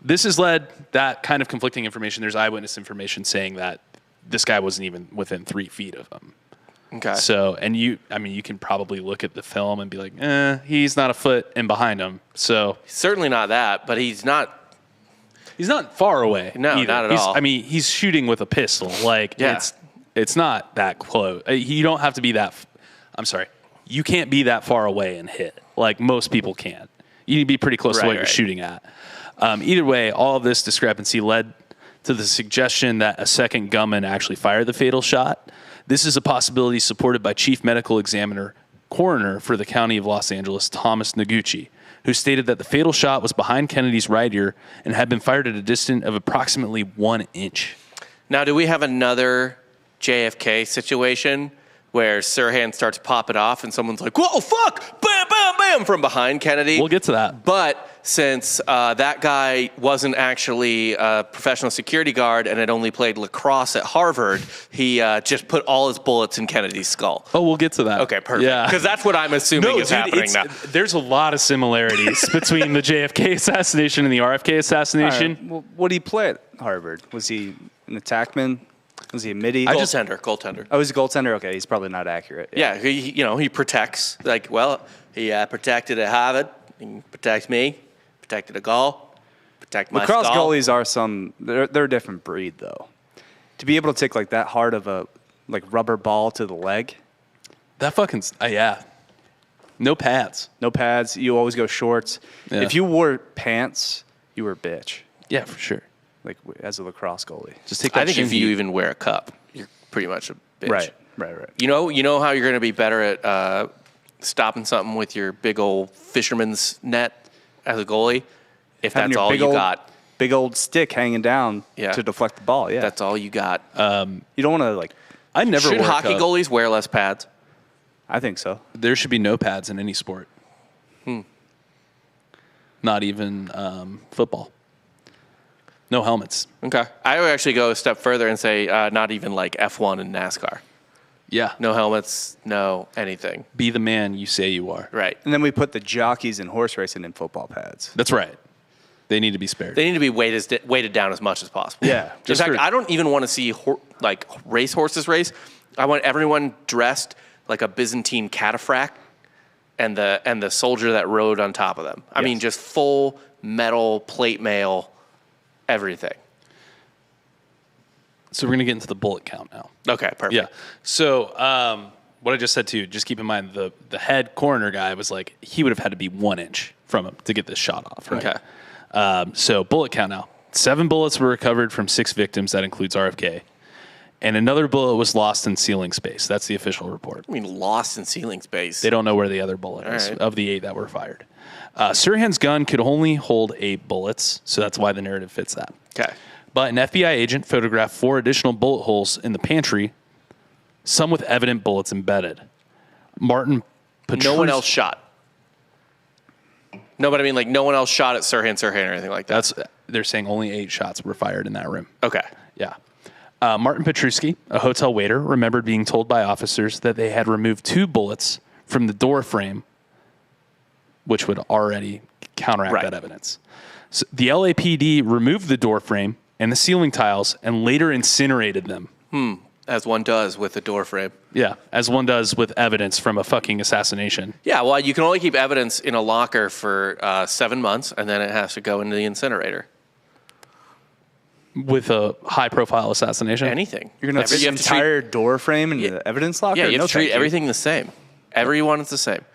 this has led that kind of conflicting information. There's eyewitness information saying that this guy wasn't even within 3 feet of him. Okay. So, and you can probably look at the film and be like, he's not a foot in behind him. So Certainly not that, but he's not. he's not far away. No, either. not at all. I mean, he's shooting with a pistol. Like, Yeah. it's not that close. You don't have to be that. I'm sorry. You can't be that far away and hit. Like most people can't. You need to be pretty close to what you're shooting at. Either way, all of this discrepancy led to the suggestion that a second gunman actually fired the fatal shot. This is a possibility supported by Chief Medical Examiner Coroner for the County of Los Angeles, Thomas Noguchi, who stated that the fatal shot was behind Kennedy's right ear and had been fired at a distance of approximately 1 inch. Now, do we have another JFK situation where Sirhan starts to pop it off and someone's like, whoa, fuck, bam, bam, bam, from behind Kennedy? We'll get to that. But since that guy wasn't actually a professional security guard and had only played lacrosse at Harvard, he just put all his bullets in Kennedy's skull. Oh, we'll get to that. Okay, perfect. Yeah. Because that's what I'm assuming is happening now. There's a lot of similarities between the JFK assassination and the RFK assassination. All right, well, what did he play at Harvard? Was he an attackman? Was he a midi? Goaltender. Oh, he's a goaltender? Okay, he's probably not accurate. Yeah, he protects. Like, well, he protected at Harvard. He protects me. Protected a goal. Protect my Lacrosse skull. goalies are they're a different breed, though. To be able to take like that hard of a rubber ball to the leg, That fucking, yeah. No pads. no pads, you always go shorts. Yeah. If you wore pants, you were a bitch. Yeah, for sure. Like as a lacrosse goalie. Just take that I think shin if you heat. even wear a cup, you're pretty much a bitch. Right. You know how you're going to be better at stopping something with your big old fisherman's net as a goalie? If Having that's your all big you old- got. Big old stick hanging down Yeah. to deflect the ball. Yeah. That's all you got. You don't want to like. I never Should wore a hockey cup. goalies wear less pads? I think so. There should be no pads in any sport. Not even football. No helmets. Okay. I would actually go a step further and say not even like F1 and NASCAR. Yeah. No helmets, no anything. Be the man you say you are. Right. And then we put the jockeys in horse racing in football pads. That's right. They need to be spared. They need to be weighted down as much as possible. Yeah. In Just fact, for- I don't even want to see race horses race. I want everyone dressed like a Byzantine cataphract and the soldier that rode on top of them. I mean, just full metal plate mail, everything. So we're going to get into the bullet count now. Okay, perfect. Yeah. So what I just said too, just keep in mind the head coroner guy was like, he would have had to be 1 inch from him to get this shot off. Right? Okay. So bullet count now. 7 bullets were recovered from 6 victims. That includes RFK. And another bullet was lost in ceiling space. That's the official report. I mean, lost in ceiling space. They don't know where the other bullet is right. of the 8 that were fired. Sirhan's gun could only hold 8 bullets, so that's why the narrative fits that. Okay. But an FBI agent photographed 4 additional bullet holes in the pantry, some with evident bullets embedded. Martin Petrus... No one else shot. No, but I mean, like, no one else shot at Sirhan or anything like that. They're saying only 8 shots were fired in that room. Okay. Yeah. Martin Petruski, a hotel waiter, remembered being told by officers that they had removed 2 bullets from the door frame, which would already counteract that evidence. So the LAPD removed the door frame and the ceiling tiles and later incinerated them. As one does with a door frame. Yeah, as one does with evidence from a fucking assassination. Yeah, well, you can only keep evidence in a locker for 7 months, and then it has to go into the incinerator. With a high-profile assassination? Anything. You're going to put the entire door frame in the evidence locker? Yeah, you have to treat everything the same. Everyone is the same.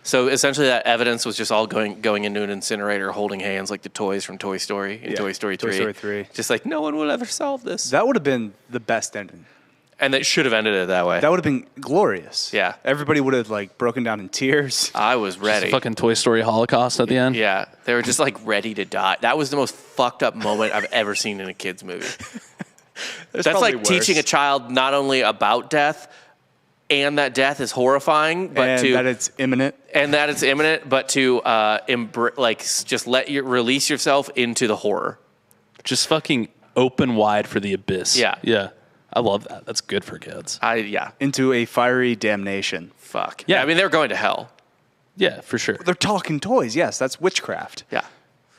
So essentially that evidence was just all going into an incinerator, holding hands like the toys from Toy Story in Toy Story 3. Toy Story 3. Just like, no one will ever solve this. That would have been the best ending. And they should have ended it that way. That would have been glorious. Yeah. Everybody would have, like, broken down in tears. I was ready. Just a fucking Toy Story Holocaust at the end? Yeah. They were just, like, ready to die. That was the most fucked up moment I've ever seen in a kid's movie. That's like teaching a child not only about death and that death is horrifying, but that it's imminent. And that it's imminent, but to just release yourself into the horror. Just fucking open wide for the abyss. Yeah. Yeah. I love that. That's good for kids. Into a fiery damnation. Fuck. Yeah. I mean, they're going to hell. Yeah, for sure. They're talking toys. Yes, that's witchcraft. Yeah.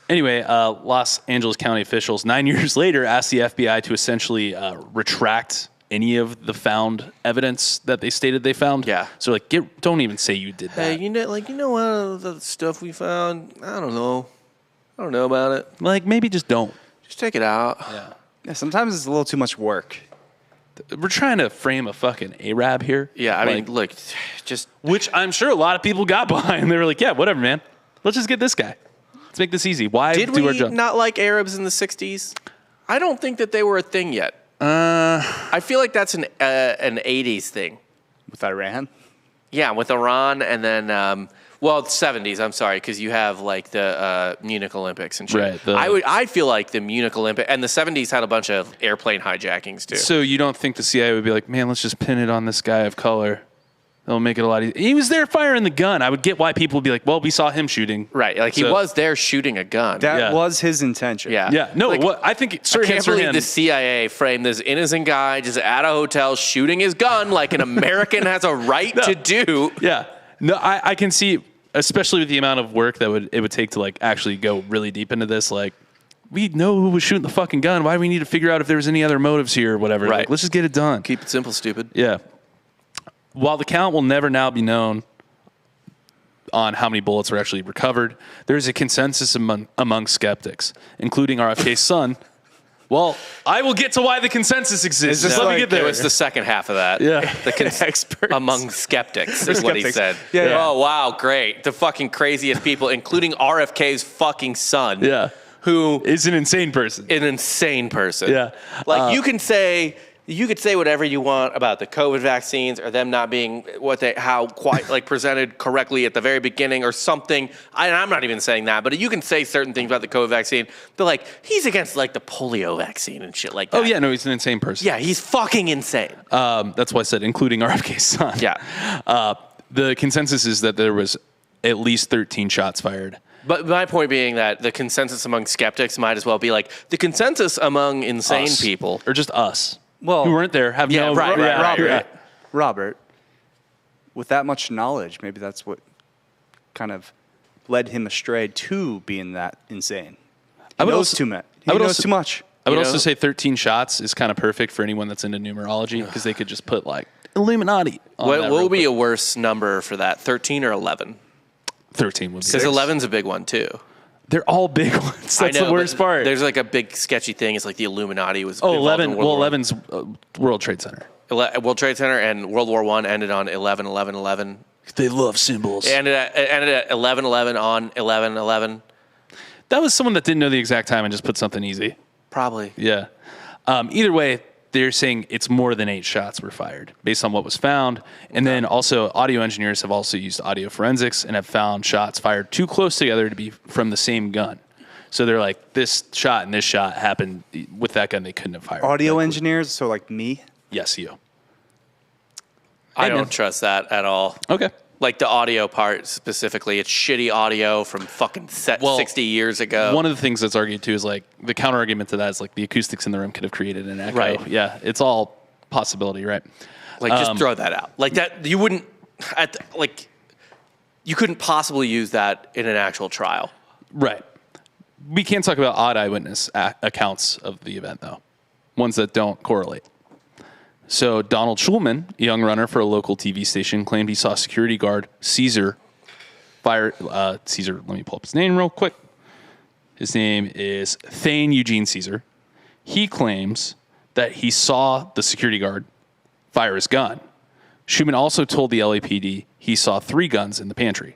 Anyway, Los Angeles County officials 9 years later asked the FBI to essentially retract any of the found evidence that they stated they found. Yeah. So like, don't even say you did that. Hey, you know what the stuff we found? I don't know about it. Like, maybe just don't. Just take it out. Yeah, sometimes it's a little too much work. We're trying to frame a fucking Arab here. Yeah, I mean, look, just... Which I'm sure a lot of people got behind. They were like, yeah, whatever, man. Let's just get this guy. Let's make this easy. Why Did do our we job? not like Arabs in the 60s? I don't think that they were a thing yet. I feel like that's an 80s thing. With Iran? Yeah, with Iran and then... it's 70s, I'm sorry, because you have like the Munich Olympics and shit. Right. I feel like the Munich Olympics, and the 70s had a bunch of airplane hijackings too. So you don't think the CIA would be like, man, let's just pin it on this guy of color. It'll make it a lot easier. He was there firing the gun. I would get why people would be like, well, we saw him shooting. Right, like he was there shooting a gun. That was his intention. Yeah. Yeah, no, Like, I think I can't believe the CIA framed this innocent guy just at a hotel shooting his gun like an American has a right to do. Yeah. No, I can see, especially with the amount of work that it would take to like actually go really deep into this, like, we know who was shooting the fucking gun. Why do we need to figure out if there was any other motives here or whatever? Right. Like, let's just get it done. Keep it simple, stupid. Yeah. While the count will never now be known on how many bullets were actually recovered, there is a consensus among skeptics, including RFK's son. Well, I will get to why the consensus exists. Let me get there. It was the second half of that. Yeah. The experts among skeptics is what he said. Yeah. Oh, wow, great. The fucking craziest people, including RFK's fucking son. Yeah. Who is an insane person. An insane person. Yeah. Like you could say whatever you want about the COVID vaccines or them not being presented correctly at the very beginning or something. I'm not even saying that, but you can say certain things about the COVID vaccine. But like he's against like the polio vaccine and shit like that. Oh yeah, no, he's an insane person. Yeah, he's fucking insane. That's why I said including RFK's son. Yeah. The consensus is that there was at least 13 shots fired. But my point being that the consensus among skeptics might as well be like the consensus among insane people. Or just us. Well, who weren't there, have no... Right. Robert, with that much knowledge, maybe that's what kind of led him astray to being that insane. He knows too much. He knows too much. I would also say 13 shots is kind of perfect for anyone that's into numerology because they could just put like Illuminati on What would be a worse number for that, 13 or 11? 13 would be. Because 11's a big one too. They're all big ones. That's the worst part. There's like a big sketchy thing. It's like the Illuminati was. Oh, involved 11. in World War 11's World Trade Center. World Trade Center and World War I ended on 11/11/11. They love symbols. It ended at 11/11 on 11/11. That was someone that didn't know the exact time and just put something easy. Probably. Yeah. Either way, they're saying it's more than 8 shots were fired based on what was found. And then also audio engineers have also used audio forensics and have found shots fired too close together to be from the same gun. So they're like, this shot and this shot happened with that gun. They couldn't have fired. Audio engineers, so like me. Yes, you. I Hey, man. don't trust that at all. Okay. Like the audio part specifically, it's shitty audio from fucking 60 years ago. One of the things that's argued too is like the counter argument to that is like the acoustics in the room could have created an echo. Right. Yeah. It's all possibility, right? Like, just throw that out. Like that, you wouldn't, you couldn't possibly use that in an actual trial. Right. We can't talk about odd eyewitness accounts of the event though. Ones that don't correlate. So Donald Schulman, a young runner for a local TV station, claimed he saw security guard Caesar fire. Caesar, let me pull up his name real quick. His name is Thane Eugene Caesar. He claims that he saw the security guard fire his gun. Schulman also told the LAPD he saw 3 guns in the pantry.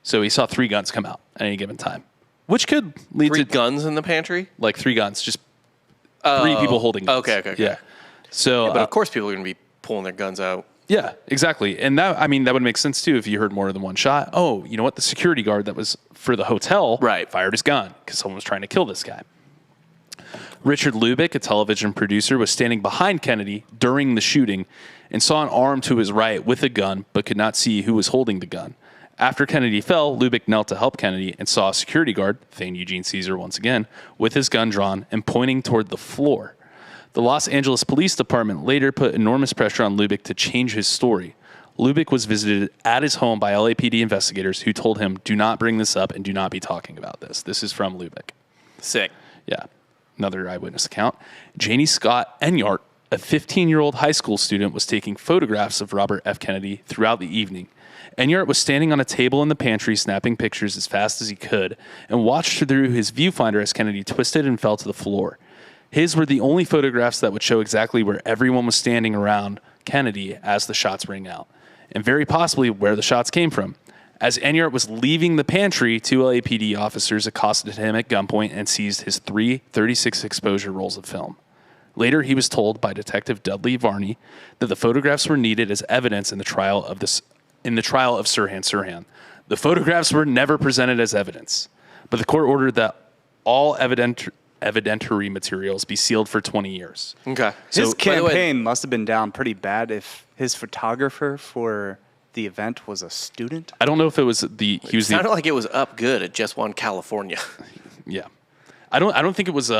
So he saw 3 guns come out at any given time, which could lead 3 to guns in the pantry? like 3 guns, just 3 people holding guns. Okay. Yeah. So, But of course people are going to be pulling their guns out. yeah, exactly. And that, I mean, that would make sense too if you heard more than one shot. Oh, you know what? The security guard that was for the hotel fired his gun because someone was trying to kill this guy. Richard Lubick, a television producer, was standing behind Kennedy during the shooting and saw an arm to his right with a gun, but could not see who was holding the gun. After Kennedy fell, Lubick knelt to help Kennedy and saw a security guard, Thane Eugene Caesar once again, with his gun drawn and pointing toward the floor. The Los Angeles Police Department later put enormous pressure on Lubick to change his story. Lubick was visited at his home by LAPD investigators who told him, do not bring this up and do not be talking about this. This is from Lubick. Sick. Yeah. Another eyewitness account. Janie Scott Enyart, a 15-year-old high school student, was taking photographs of Robert F. Kennedy throughout the evening. Enyart was standing on a table in the pantry snapping pictures as fast as he could and watched through his viewfinder as Kennedy twisted and fell to the floor. His were the only photographs that would show exactly where everyone was standing around Kennedy as the shots rang out, and very possibly where the shots came from. As Enyart was leaving the pantry, 2 LAPD officers accosted him at gunpoint and seized his 3 36 exposure rolls of film. Later, he was told by Detective Dudley Varney that the photographs were needed as evidence in the trial of Sirhan Sirhan. The photographs were never presented as evidence, but the court ordered that all evidentiary materials be sealed for 20 years. Okay. His campaign must have been down pretty bad if his photographer for the event was a student. I don't know if it was It sounded like it was up good at Just One California. Yeah. I don't think it was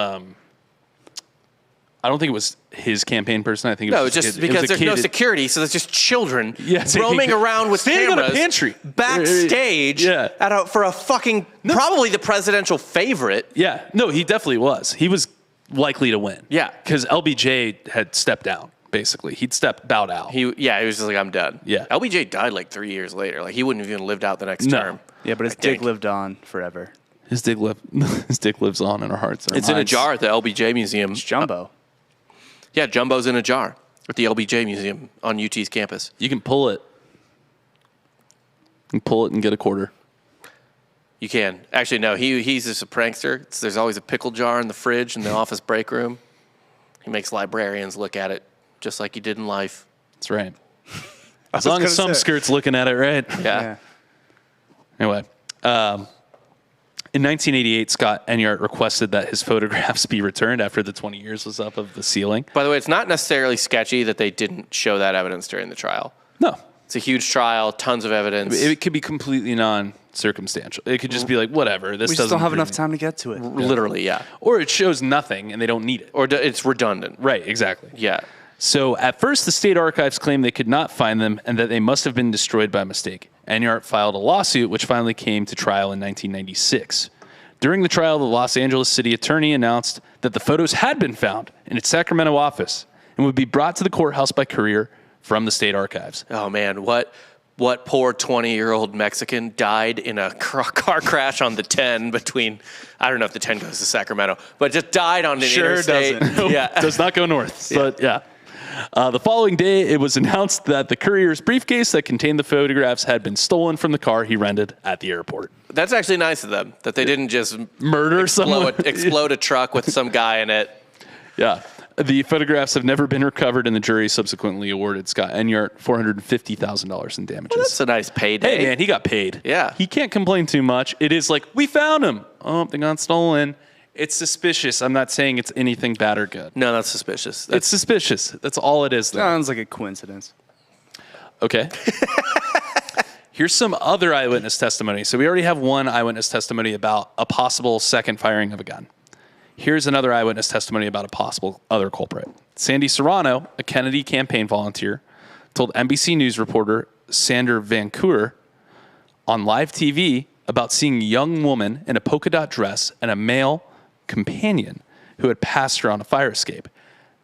his campaign person. I think it was just because there's no security, so there's just children roaming around with standing cameras on a pantry backstage for a fucking probably the presidential favorite. Yeah, no, he definitely was. He was likely to win. Yeah, because LBJ had stepped down. Basically, he'd bowed out. He was just like, I'm done. Yeah, LBJ died like 3 years later. Like he wouldn't have even lived out the next term. Yeah, but his dick lived on forever. His dick lives on in our hearts. And it's in a jar at the LBJ Museum. It's jumbo. Yeah, jumbo's in a jar at the LBJ Museum on UT's campus. You can pull it. You can pull it and get a quarter. You can. Actually, no, he's just a prankster. There's always a pickle jar in the fridge in the office break room. He makes librarians look at it just like he did in life. That's right. As long as some skirt's looking at it, right? Yeah. Anyway, in 1988, Scott Enyart requested that his photographs be returned after the 20 years was up of the sealing. By the way, it's not necessarily sketchy that they didn't show that evidence during the trial. No. It's a huge trial, tons of evidence. It could be completely non-circumstantial. It could just be like, whatever. We just don't have enough time to get to it. Literally, yeah. Or it shows nothing and they don't need it. Or it's redundant. Right, exactly. Yeah. So at first, the state archives claimed they could not find them and that they must have been destroyed by mistake. Enyart filed a lawsuit, which finally came to trial in 1996. During the trial, the Los Angeles city attorney announced that the photos had been found in its Sacramento office and would be brought to the courthouse by courier from the state archives. Oh, man. What what poor 20-year-old Mexican died in a car crash on the 10 between, I don't know if the 10 goes to Sacramento, but just died on an interstate. Doesn't. Yeah. Does not go north, but yeah. The following day, it was announced that the courier's briefcase that contained the photographs had been stolen from the car he rented at the airport. That's actually nice of them, that they didn't just Murder someone. explode a truck with some guy in it. Yeah. The photographs have never been recovered, and the jury subsequently awarded Scott Enyart $450,000 in damages. Well, that's a nice payday. Hey, man, he got paid. Yeah. He can't complain too much. It is like, we found him. Oh, they got stolen. It's suspicious. I'm not saying it's anything bad or good. No, that's suspicious. It's suspicious. That's all it is, though. Sounds like a coincidence. Okay. Here's some other eyewitness testimony. So we already have one eyewitness testimony about a possible second firing of a gun. Here's another eyewitness testimony about a possible other culprit. Sandy Serrano, a Kennedy campaign volunteer, told NBC News reporter Sander Van Keur on live TV about seeing a young woman in a polka dot dress and a male companion who had passed her on a fire escape.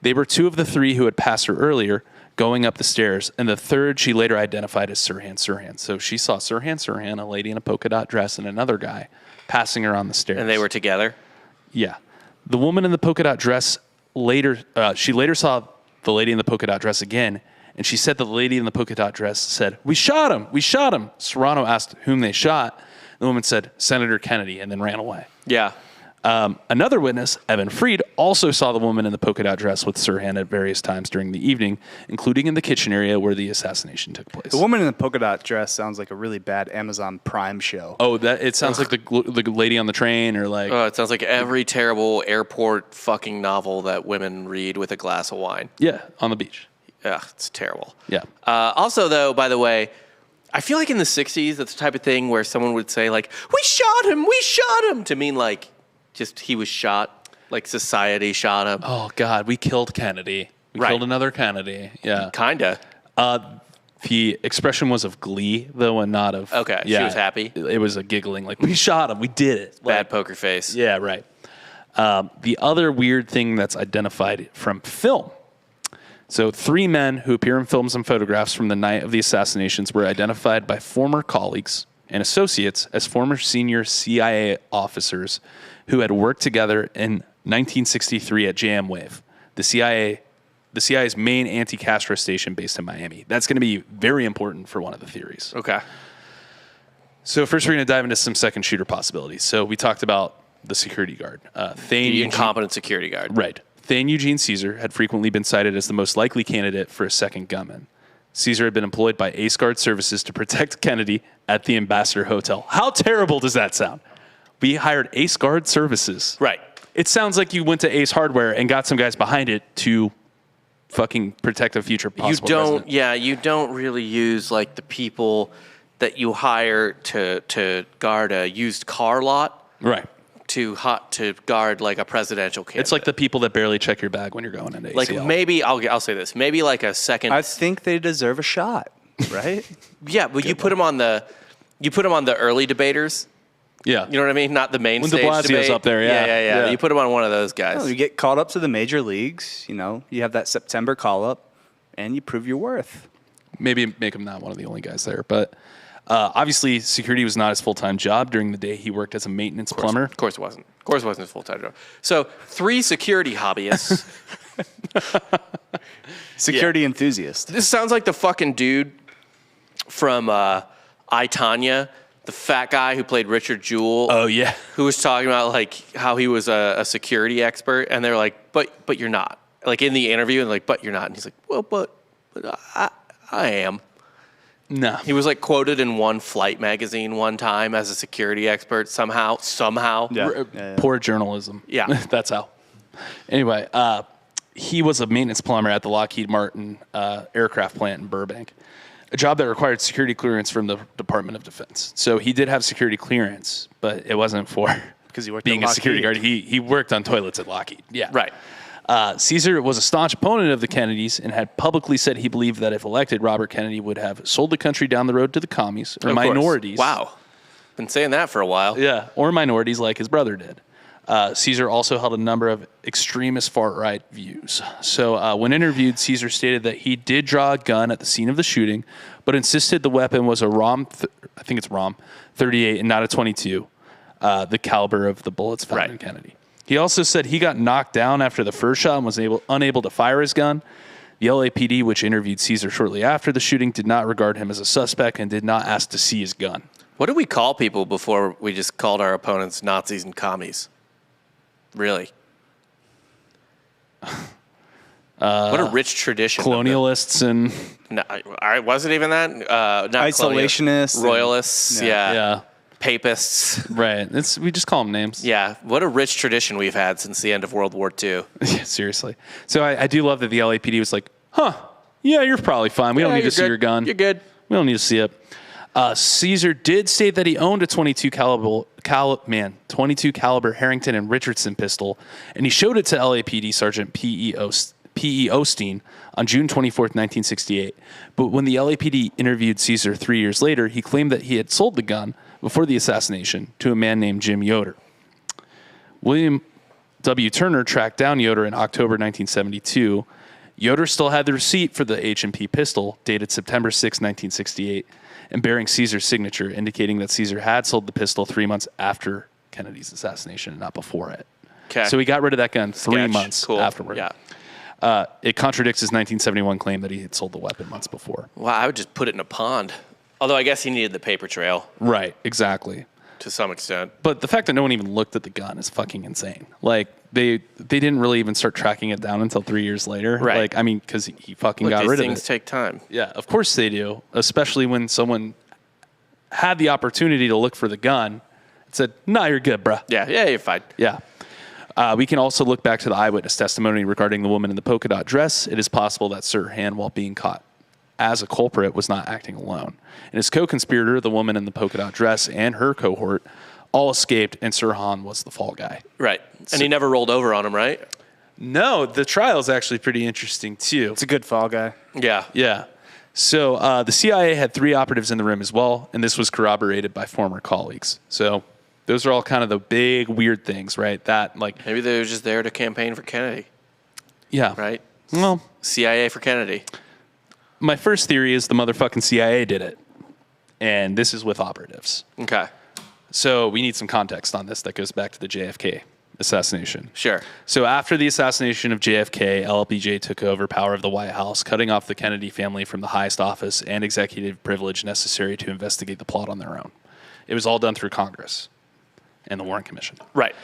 They were two of the three who had passed her earlier going up the stairs, and the third she later identified as Sirhan Sirhan. So she saw Sirhan Sirhan, a lady in a polka dot dress, and another guy passing her on the stairs. And they were together? Yeah. The woman in the polka dot dress she later saw the lady in the polka dot dress again, and she said the lady in the polka dot dress said, "We shot him, we shot him." Serrano asked whom they shot. The woman said, "Senator Kennedy," and then ran away. Yeah. Another witness, Evan Freed, also saw the woman in the polka dot dress with Sirhan at various times during the evening, including in the kitchen area where the assassination took place. The woman in the polka dot dress sounds like a really bad Amazon Prime show. Oh, it sounds like the lady on the train, or like... Oh, it sounds like every terrible airport fucking novel that women read with a glass of wine. Yeah, on the beach. Ugh, it's terrible. Yeah. Also, though, by the way, I feel like in the 60s, that's the type of thing where someone would say, like, we shot him, to mean, like, just he was shot, like society shot him. Oh, God, we killed Kennedy. We killed another Kennedy. Yeah. Kinda. The expression was of glee, though, and not of... Okay, she was happy? It was a giggling, like, we shot him, we did it. Bad poker face. Yeah, right. The other weird thing that's identified from film. So 3 men who appear in films and photographs from the night of the assassinations were identified by former colleagues and associates as former senior CIA officers who had worked together in 1963 at JM Wave, the CIA's main anti-Castro station based in Miami. That's going to be very important for one of the theories. Okay. So first we're going to dive into some second shooter possibilities. So we talked about the security guard. The incompetent security guard. Right. Thane Eugene Caesar had frequently been cited as the most likely candidate for a second gunman. Caesar had been employed by Ace Guard Services to protect Kennedy at the Ambassador Hotel. How terrible does that sound? We hired Ace Guard Services. Right. It sounds like you went to Ace Hardware and got some guys behind it to fucking protect a future possible president. Yeah, you don't really use, like, the people that you hire to guard a used car lot. Right. To guard, like, a presidential candidate. It's like the people that barely check your bag when you're going into ACL. Like, maybe, I'll say this, maybe like a second... I think they deserve a shot, right? Yeah, but you put them on the early debaters. Yeah. You know what I mean? Not the main when stage de Blasio's debate. up there, yeah. Yeah. You put them on one of those guys. Well, you get called up to the major leagues, you have that September call-up, and you prove your worth. Maybe make him not one of the only guys there. But obviously, security was not his full-time job. During the day, he worked as a maintenance plumber. Of course it wasn't. Of course it wasn't his full-time job. So 3 security hobbyists. Security enthusiast. This sounds like the fucking dude from I, Tonya, the fat guy who played Richard Jewell. Oh, yeah. Who was talking about, like, how he was a security expert. And they're like, but you're not. Like, in the interview, and like, but you're not. And he's like, well, but I am. No. He was, like, quoted in one Flight magazine one time as a security expert somehow. Yeah. Poor journalism. Yeah. That's how. Anyway, he was a maintenance plumber at the Lockheed Martin aircraft plant in Burbank, a job that required security clearance from the Department of Defense. So he did have security clearance, but it wasn't for Because he worked being at a security guard. Lockheed. He worked on toilets at Lockheed. Yeah. Right. Caesar was a staunch opponent of the Kennedys and had publicly said he believed that if elected, Robert Kennedy would have sold the country down the road to the commies or Of course. minorities. Wow. Been saying that for a while. Yeah, or minorities like his brother did. Caesar also held a number of extremist far-right views. So when interviewed, Caesar stated that he did draw a gun at the scene of the shooting, but insisted the weapon was a ROM 38 and not a 22, the caliber of the bullets found in Kennedy. He also said he got knocked down after the first shot and was unable to fire his gun. The LAPD, which interviewed Caesar shortly after the shooting, did not regard him as a suspect and did not ask to see his gun. What did we call people before we just called our opponents Nazis and commies? Really? What a rich tradition. Colonialists and... No, was it even that? Not isolationists. Royalists, yeah. Yeah. Papists. Right. We just call them names. Yeah. What a rich tradition we've had since the end of World War II. Yeah, seriously. So I do love that the LAPD was like, yeah, you're probably fine. We don't need to see your gun. You're good. We don't need to see it. Caesar did state that he owned a 22 caliber Harrington and Richardson pistol, and he showed it to LAPD Sergeant P.E. Osteen on June 24th, 1968. But when the LAPD interviewed Caesar 3 years later, he claimed that he had sold the gun before the assassination to a man named Jim Yoder. William W. Turner tracked down Yoder in October 1972. Yoder still had the receipt for the H&P pistol, dated September 6, 1968, and bearing Caesar's signature, indicating that Caesar had sold the pistol 3 months after Kennedy's assassination and not before it. Okay. So he got rid of that gun 3 months afterward. Yeah. It contradicts his 1971 claim that he had sold the weapon months before. Well, I would just put it in a pond. Although I guess he needed the paper trail. Right, exactly. To some extent. But the fact that no one even looked at the gun is fucking insane. Like, they didn't really even start tracking it down until 3 years later. Right. Like, I mean, because he fucking got rid of it. These things take time. Yeah, of course they do. Especially when someone had the opportunity to look for the gun and said, nah, you're good, bruh. Yeah, you're fine. Yeah. We can also look back to the eyewitness testimony regarding the woman in the polka dot dress. It is possible that Sirhan, while being caught as a culprit, was not acting alone. And his co-conspirator, the woman in the polka dot dress, and her cohort all escaped, and Sirhan was the fall guy. Right. And he never rolled over on him, right? No, the trial is actually pretty interesting, too. It's a good fall guy. Yeah. Yeah. So the CIA had 3 operatives in the room as well, and this was corroborated by former colleagues. So those are all kind of the big, weird things, right? That, like... Maybe they were just there to campaign for Kennedy. Yeah. Right? Well... CIA for Kennedy. My first theory is the motherfucking CIA did it. And this is with operatives. Okay. So we need some context on this that goes back to the JFK assassination. Sure. So after the assassination of JFK, LBJ took over power of the White House, cutting off the Kennedy family from the highest office and executive privilege necessary to investigate the plot on their own. It was all done through Congress and the Warren Commission. Right.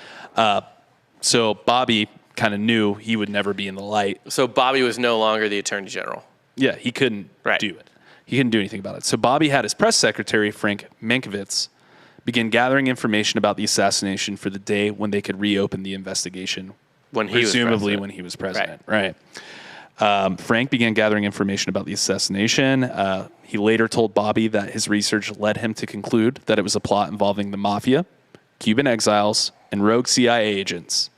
So Bobby kind of knew he would never be in the light. So Bobby was no longer the Attorney General. Yeah, he couldn't do it. He couldn't do anything about it. So Bobby had his press secretary, Frank Mankiewicz, begin gathering information about the assassination for the day when they could reopen the investigation. Presumably when he was president. Right. Frank began gathering information about the assassination. He later told Bobby that his research led him to conclude that it was a plot involving the mafia, Cuban exiles, and rogue CIA agents.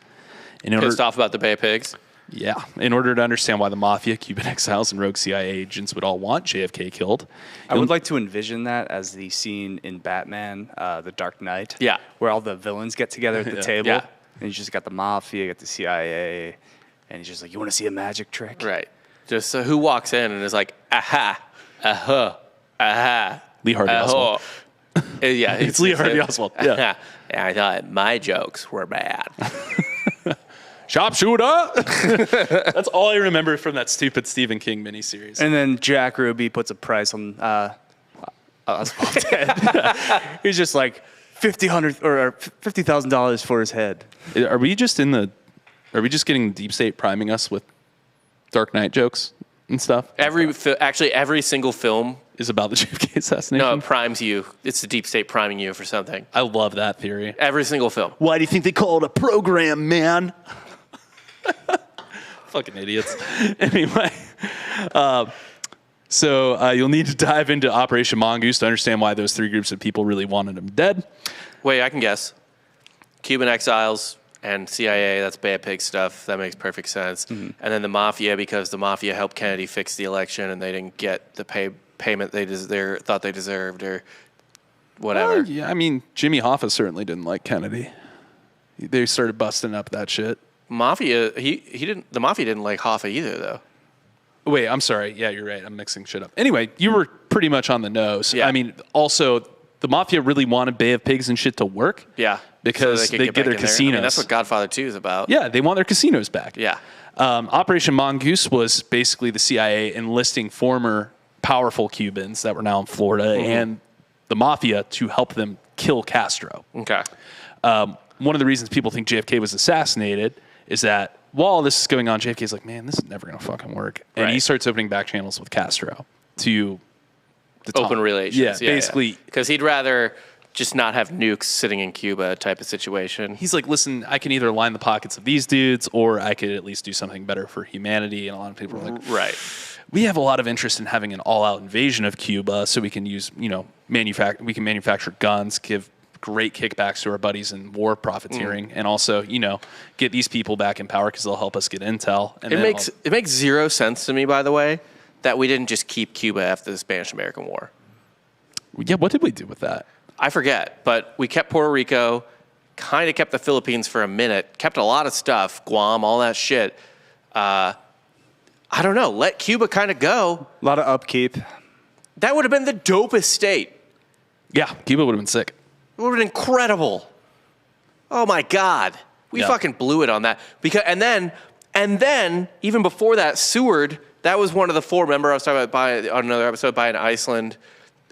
Pissed off about the Bay of Pigs? Yeah. In order to understand why the mafia, Cuban exiles, and rogue CIA agents would all want JFK killed. I would like to envision that as the scene in Batman, The Dark Knight. Yeah. Where all the villains get together at the table. Yeah. And you just got the mafia, you got the CIA, and he's just like, you want to see a magic trick? Right. Just who walks in and is like, aha, aha. Lee Harvey Oswald. Yeah. It's Lee Harvey Oswald. Yeah. I thought my jokes were bad. Sharpshooter! That's all I remember from that stupid Stephen King miniseries. And then Jack Ruby puts a price on Oswald's head. He's just like $50,000 for his head. Are we just getting Deep State priming us with Dark Knight jokes and stuff? Every single film is about the JFK assassination. No, it primes you. It's the Deep State priming you for something. I love that theory. Every single film. Why do you think they call it a program, man? Fucking idiots. Anyway, so you'll need to dive into Operation Mongoose to understand why those 3 groups of people really wanted him dead. Wait, I can guess. Cuban exiles and CIA, that's Bay of Pigs stuff. That makes perfect sense. Mm-hmm. And then the mafia, because the mafia helped Kennedy fix the election and they didn't get the payment they thought they deserved or whatever. Yeah, I mean, Jimmy Hoffa certainly didn't like Kennedy. They started busting up that shit. Mafia, the Mafia didn't like Hoffa either, though. Wait, I'm sorry. Yeah, you're right. I'm mixing shit up. Anyway, you were pretty much on the nose. Yeah. I mean, also, the Mafia really wanted Bay of Pigs and shit to work. Yeah. Because So they could get their back in there. casinos. I mean, that's what Godfather 2 is about. Yeah, they want their casinos back. Yeah. Operation Mongoose was basically the CIA enlisting former powerful Cubans that were now in Florida and the Mafia to help them kill Castro. Okay. One of the reasons people think JFK was assassinated is that while this is going on, JFK's like, man, this is never going to fucking work. And he starts opening back channels with Castro to Open relations. Yeah, basically. Because he'd rather just not have nukes sitting in Cuba type of situation. He's like, listen, I can either line the pockets of these dudes or I could at least do something better for humanity. And a lot of people are like, Right. we have a lot of interest in having an all-out invasion of Cuba so we can use, we can manufacture guns, give great kickbacks to our buddies in war profiteering, and also, get these people back in power because they'll help us get intel. And It makes zero sense to me, by the way, that we didn't just keep Cuba after the Spanish-American War. Yeah, what did we do with that? I forget, but we kept Puerto Rico, kind of kept the Philippines for a minute, kept a lot of stuff, Guam, all that shit. I don't know, let Cuba kind of go. A lot of upkeep. That would have been the dopest state. Yeah, Cuba would have been sick. It would have been incredible. Oh my God. We fucking blew it on that. And then, even before that, Seward, that was one of the four, remember I was talking about on another episode, buying Iceland,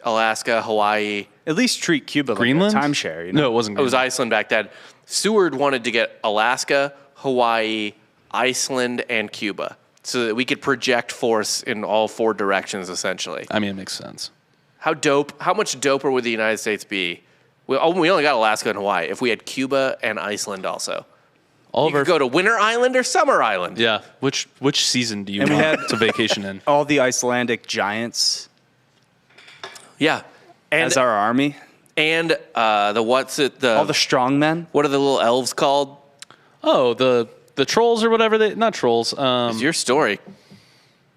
Alaska, Hawaii. At least treat Cuba Greenland? like a timeshare. No, it wasn't It was Greenland. Iceland back then. Seward wanted to get Alaska, Hawaii, Iceland, and Cuba so that we could project force in all four directions, essentially. I mean, it makes sense. How much doper would the United States be? We only got Alaska and Hawaii. If we had Cuba and Iceland also. All You of our could go to Winter Island or Summer Island. Yeah, which season do you And we want had- to vacation in? All the Icelandic giants Yeah. And, as our army. and All the strongmen. what are the little elves called? Oh, the trolls or whatever not trolls. It's your story.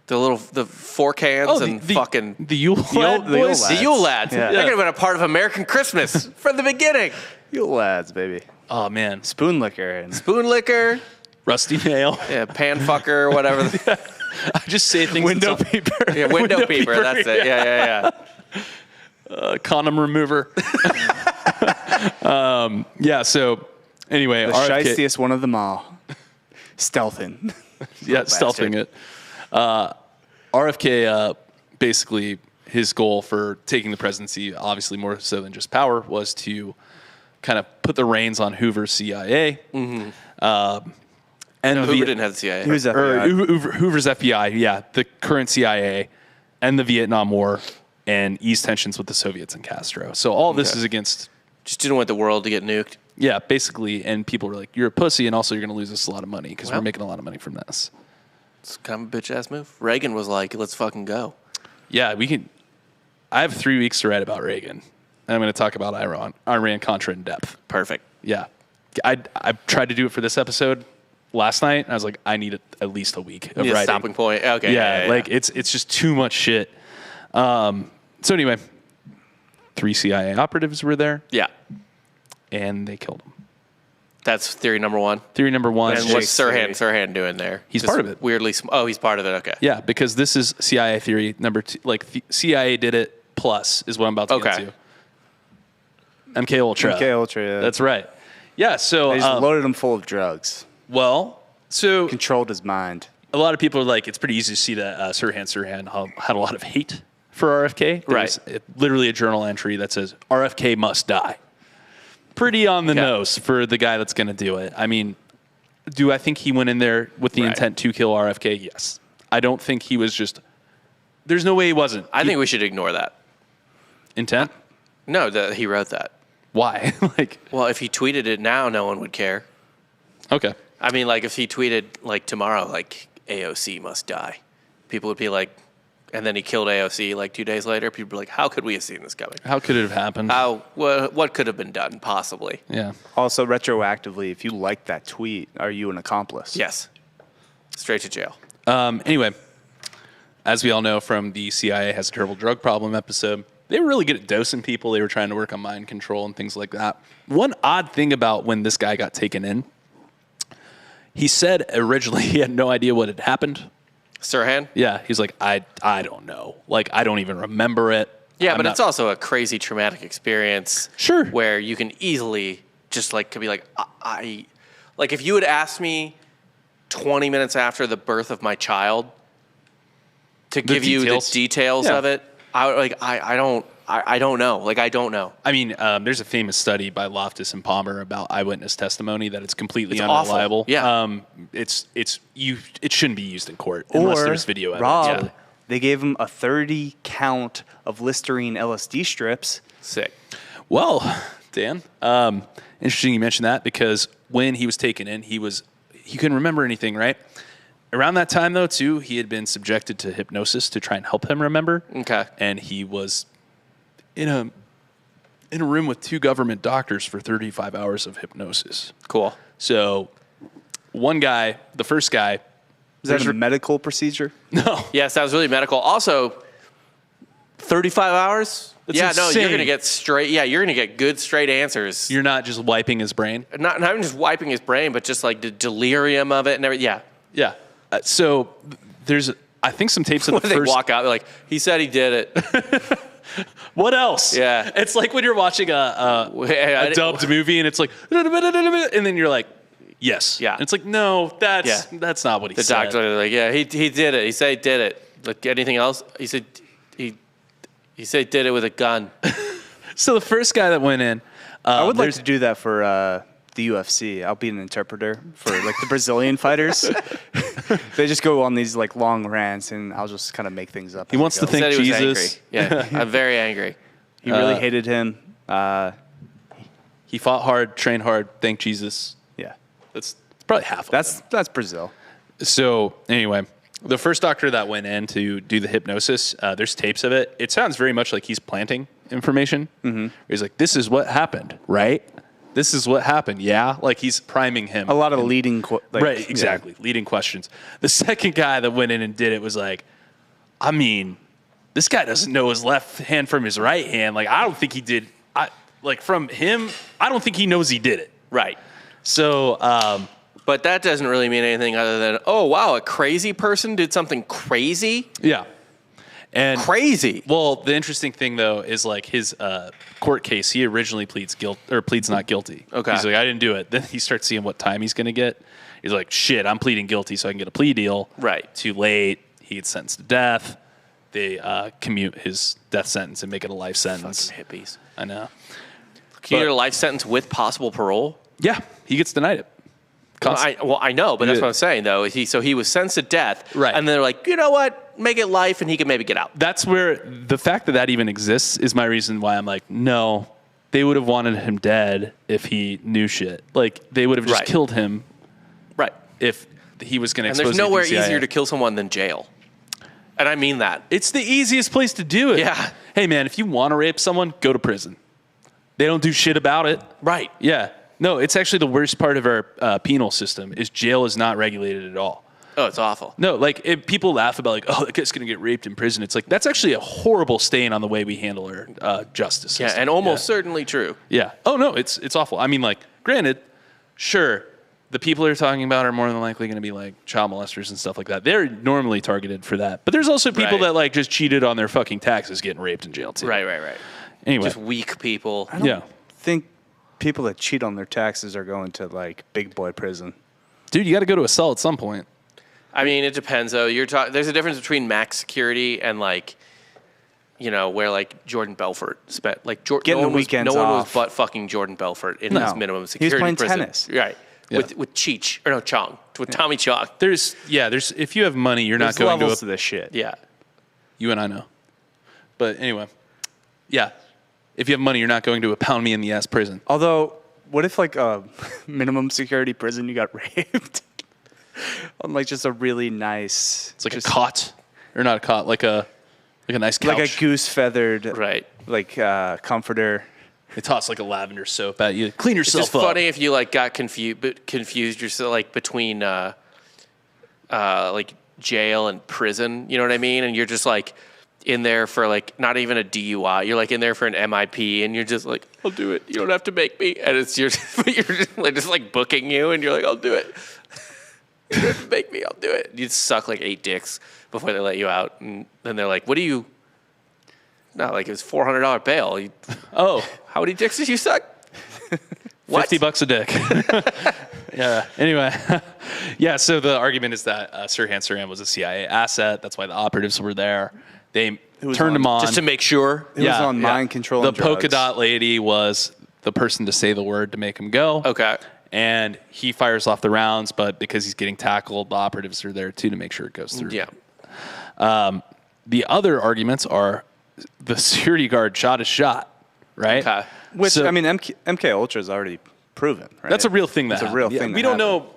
The four cans and fucking the Yule Yule- Lad the Yule boys. Lad. the Yule Lads. Yeah. They're gonna have been a part of American Christmas from the beginning. You lads, baby. Oh man, Spoon liquor. And Spoon liquor, Rusty Nail. yeah, pan fucker, whatever. I just say things. window that's peeper. Yeah, window peeper. That's it. Yeah. condom remover. Yeah. So anyway, The RFK, shystiest one of them all. Stealthing. yeah, stealthing it. RFK basically his goal for taking the presidency, obviously more so than just power, was to kind of put the reins on Hoover's CIA. And Hoover didn't have the CIA. Who's that? Hoover's FBI, yeah, the current CIA, and the Vietnam War, and ease tensions with the Soviets and Castro. So all this Okay. is against, Just didn't want the world to get nuked. yeah, basically. And people were like, "You're a pussy, and also you're going to lose us a lot of money because Well. we're making a lot of money from this." It's kind of a bitch ass move. Reagan was like, "Let's fucking go." Yeah, we can. I have 3 weeks to write about Reagan, and I'm going to talk about Iran-Contra in depth. Perfect. Yeah, I tried to do it for this episode last night. And I was like, I need at least a week of Need a writing. stopping point. Okay. Yeah, like it's just too much shit. So anyway, 3 CIA operatives were there, yeah. and they killed him. That's theory number one. Theory number one. And is what's just- Sirhan doing there? He's Just part of it. Weirdly, he's part of it. Okay. Yeah, because this is CIA theory number 2. Like CIA did it plus is what I'm about to get Okay. to. MK Ultra. MK Ultra, yeah. That's right. Yeah. So They just loaded him full of drugs. so Controlled his mind. a lot of people are like, it's pretty easy to see that Sirhan Sirhan had a lot of hate for RFK. There's literally a journal entry that says RFK must die. Pretty on the nose for the guy that's going to do it. I mean, do I think he went in there with the intent to kill RFK? Yes. I don't think he was just. There's no way he wasn't. I think we should ignore that. Intent? No, that he wrote that. Why? Like, Well, if he tweeted it now, no one would care. okay. I mean, like if he tweeted like tomorrow, like AOC must die, people would be like, and then he killed AOC like 2 days later. People would be like, how could we have seen this coming? How could it have happened? What could have been done possibly? Yeah. Also, retroactively, if you like that tweet, are you an accomplice? Yes, straight to jail. Anyway, as we all know from the CIA has a terrible drug problem episode, they were really good at dosing people. They were trying to work on mind control and things like that. One odd thing about when this guy got taken in, he said originally he had no idea what had happened. Sirhan? Yeah, he's like, I don't know. Like, I don't even remember it. Yeah, but it's also a crazy traumatic experience. Sure. Where you can easily just like could be like, like if you had asked me 20 minutes after the birth of my child to give you the details of it, I don't know. Like, I don't know. I mean, there's a famous study by Loftus and Palmer about eyewitness testimony that it's completely It's unreliable. awful. Yeah. It shouldn't be used in court unless there's video evidence. Rob, Yeah. they gave him a 30 count of Listerine LSD strips. Sick. Well, Dan, interesting you mentioned that because when he was taken in, he couldn't remember anything, right? Around that time, though, too, he had been subjected to hypnosis to try and help him remember. Okay. And he was in a room with 2 government doctors for 35 hours of hypnosis. Cool. So one guy, the first guy. Is that a medical procedure? No. Yes, that was really medical. Also, 35 hours? That's no, insane. you're going to get straight. Yeah, you're going to get good, straight answers. You're not just wiping his brain? Not even just wiping his brain, but just like the delirium of it and everything. Yeah. Yeah. So there's, I think, some tapes of the When they first. walk out, they're like, he said he did it. What else? Yeah. It's like when you're watching a dubbed movie and it's like, and then you're like, yes. Yeah. And it's like, no, that's not what he The said. doctor, like, yeah, he did it. He said he did it. Like, anything else? He said he said he did it with a gun. So the first guy that went in. I would like to do that for the UFC. I'll be an interpreter for like the Brazilian fighters. They just go on these like long rants, and I'll just kind of make things up. He wants to He think said he was Jesus. angry. Yeah, I'm very angry. He really hated him. He fought hard, trained hard, thank Jesus. Yeah, That's probably half of them. that's Brazil. So anyway, the first doctor that went in to do the hypnosis, there's tapes of it. It sounds very much like he's planting information. Mm-hmm. He's like, this is what happened, right? This is what happened, yeah? Like he's priming him. A lot of leading, Right, exactly. Yeah. Leading questions. The second guy that went in and did it was like, I mean, this guy doesn't know his left hand from his right hand. Like, I don't think he did. From him, I don't think he knows he did it. Right. So, but that doesn't really mean anything other than, oh, wow, a crazy person did something crazy? yeah. And Crazy. Well, the interesting thing though is like his court case. He originally pleads not guilty. Okay. He's like, I didn't do it. Then he starts seeing what time he's going to get. He's like, shit, I'm pleading guilty so I can get a plea deal. Right. Too late. He gets sentenced to death. They commute his death sentence and make it a life sentence. Fucking hippies. I know. Can you get a life sentence with possible parole? Yeah, he gets denied it. I know, but that's what I'm saying, though. He was sentenced to death. Right. And they're like, you know what? Make it life and he can maybe get out. That's where the fact that even exists is my reason why I'm like, no, they would have wanted him dead if he knew shit. Like, they would have just killed him. Right. If he was going to expose And there's nowhere the CIA. easier to kill someone than jail. And I mean that. It's the easiest place to do it. Yeah. Hey, man, if you want to rape someone, go to prison. They don't do shit about it. Right. Yeah. No, it's actually the worst part of our penal system is jail is not regulated at all. Oh, it's awful. No, like people laugh about like, oh, that guy's going to get raped in prison. It's like, that's actually a horrible stain on the way we handle our justice system. Yeah, and almost certainly true. Yeah. Oh, no, it's awful. I mean, like, granted, sure, the people they're talking about are more than likely going to be like child molesters and stuff like that. They're normally targeted for that. But there's also people that like just cheated on their fucking taxes getting raped in jail too. Right. Anyway. Just weak people. I don't think people that cheat on their taxes are going to like big boy prison. Dude, you got to go to a cell at some point. I mean, it depends, though. There's a difference between max security and, like, you know, where, like, Jordan Belfort spent. Like, Getting the weekends no one was off. butt fucking Jordan Belfort in his minimum security playing prison. tennis. Right. Yeah. With Cheech. Or no, Chong. With Tommy Chong. There's if you have money, you're There's not going levels to to this shit. Yeah. You and I know. But anyway, yeah. If you have money, you're not going to a pound me in the ass prison. Although, what if like a minimum security prison you got raped? On like just a really nice, It's like a cot, or not a cot, like a nice couch. like a goose feathered, Right. like comforter. They toss like a lavender soap at you. Clean It's yourself just up. funny if you, like, got confused yourself, like, between, like, jail and prison. You know what I mean? And you're just like, in there for like not even a DUI. You're like in there for an MIP, and you're just like, I'll do it. You don't have to make me. And it's you're just like booking you, and you're like, I'll do it. You don't have to make me. I'll do it. You suck like 8 dicks before they let you out, and then they're like, what do you? No, like it was $400 bail. How many dicks did you suck? What? $50 a dick. Yeah. Anyway, yeah. So the argument is that Sirhan Sirhan was a CIA asset. That's why the operatives were there. They turned him on just to make sure. It was on mind control. The and drugs. polka dot lady was the person to say the word to make him go. Okay. And he fires off the rounds, but because he's getting tackled, the operatives are there too to make sure it goes through. Yeah. The other arguments are the security guard shot his shot, right? Okay. Which So- I mean, MK Ultra is already proven. Right? That's a real thing. It's a real thing. We don't know.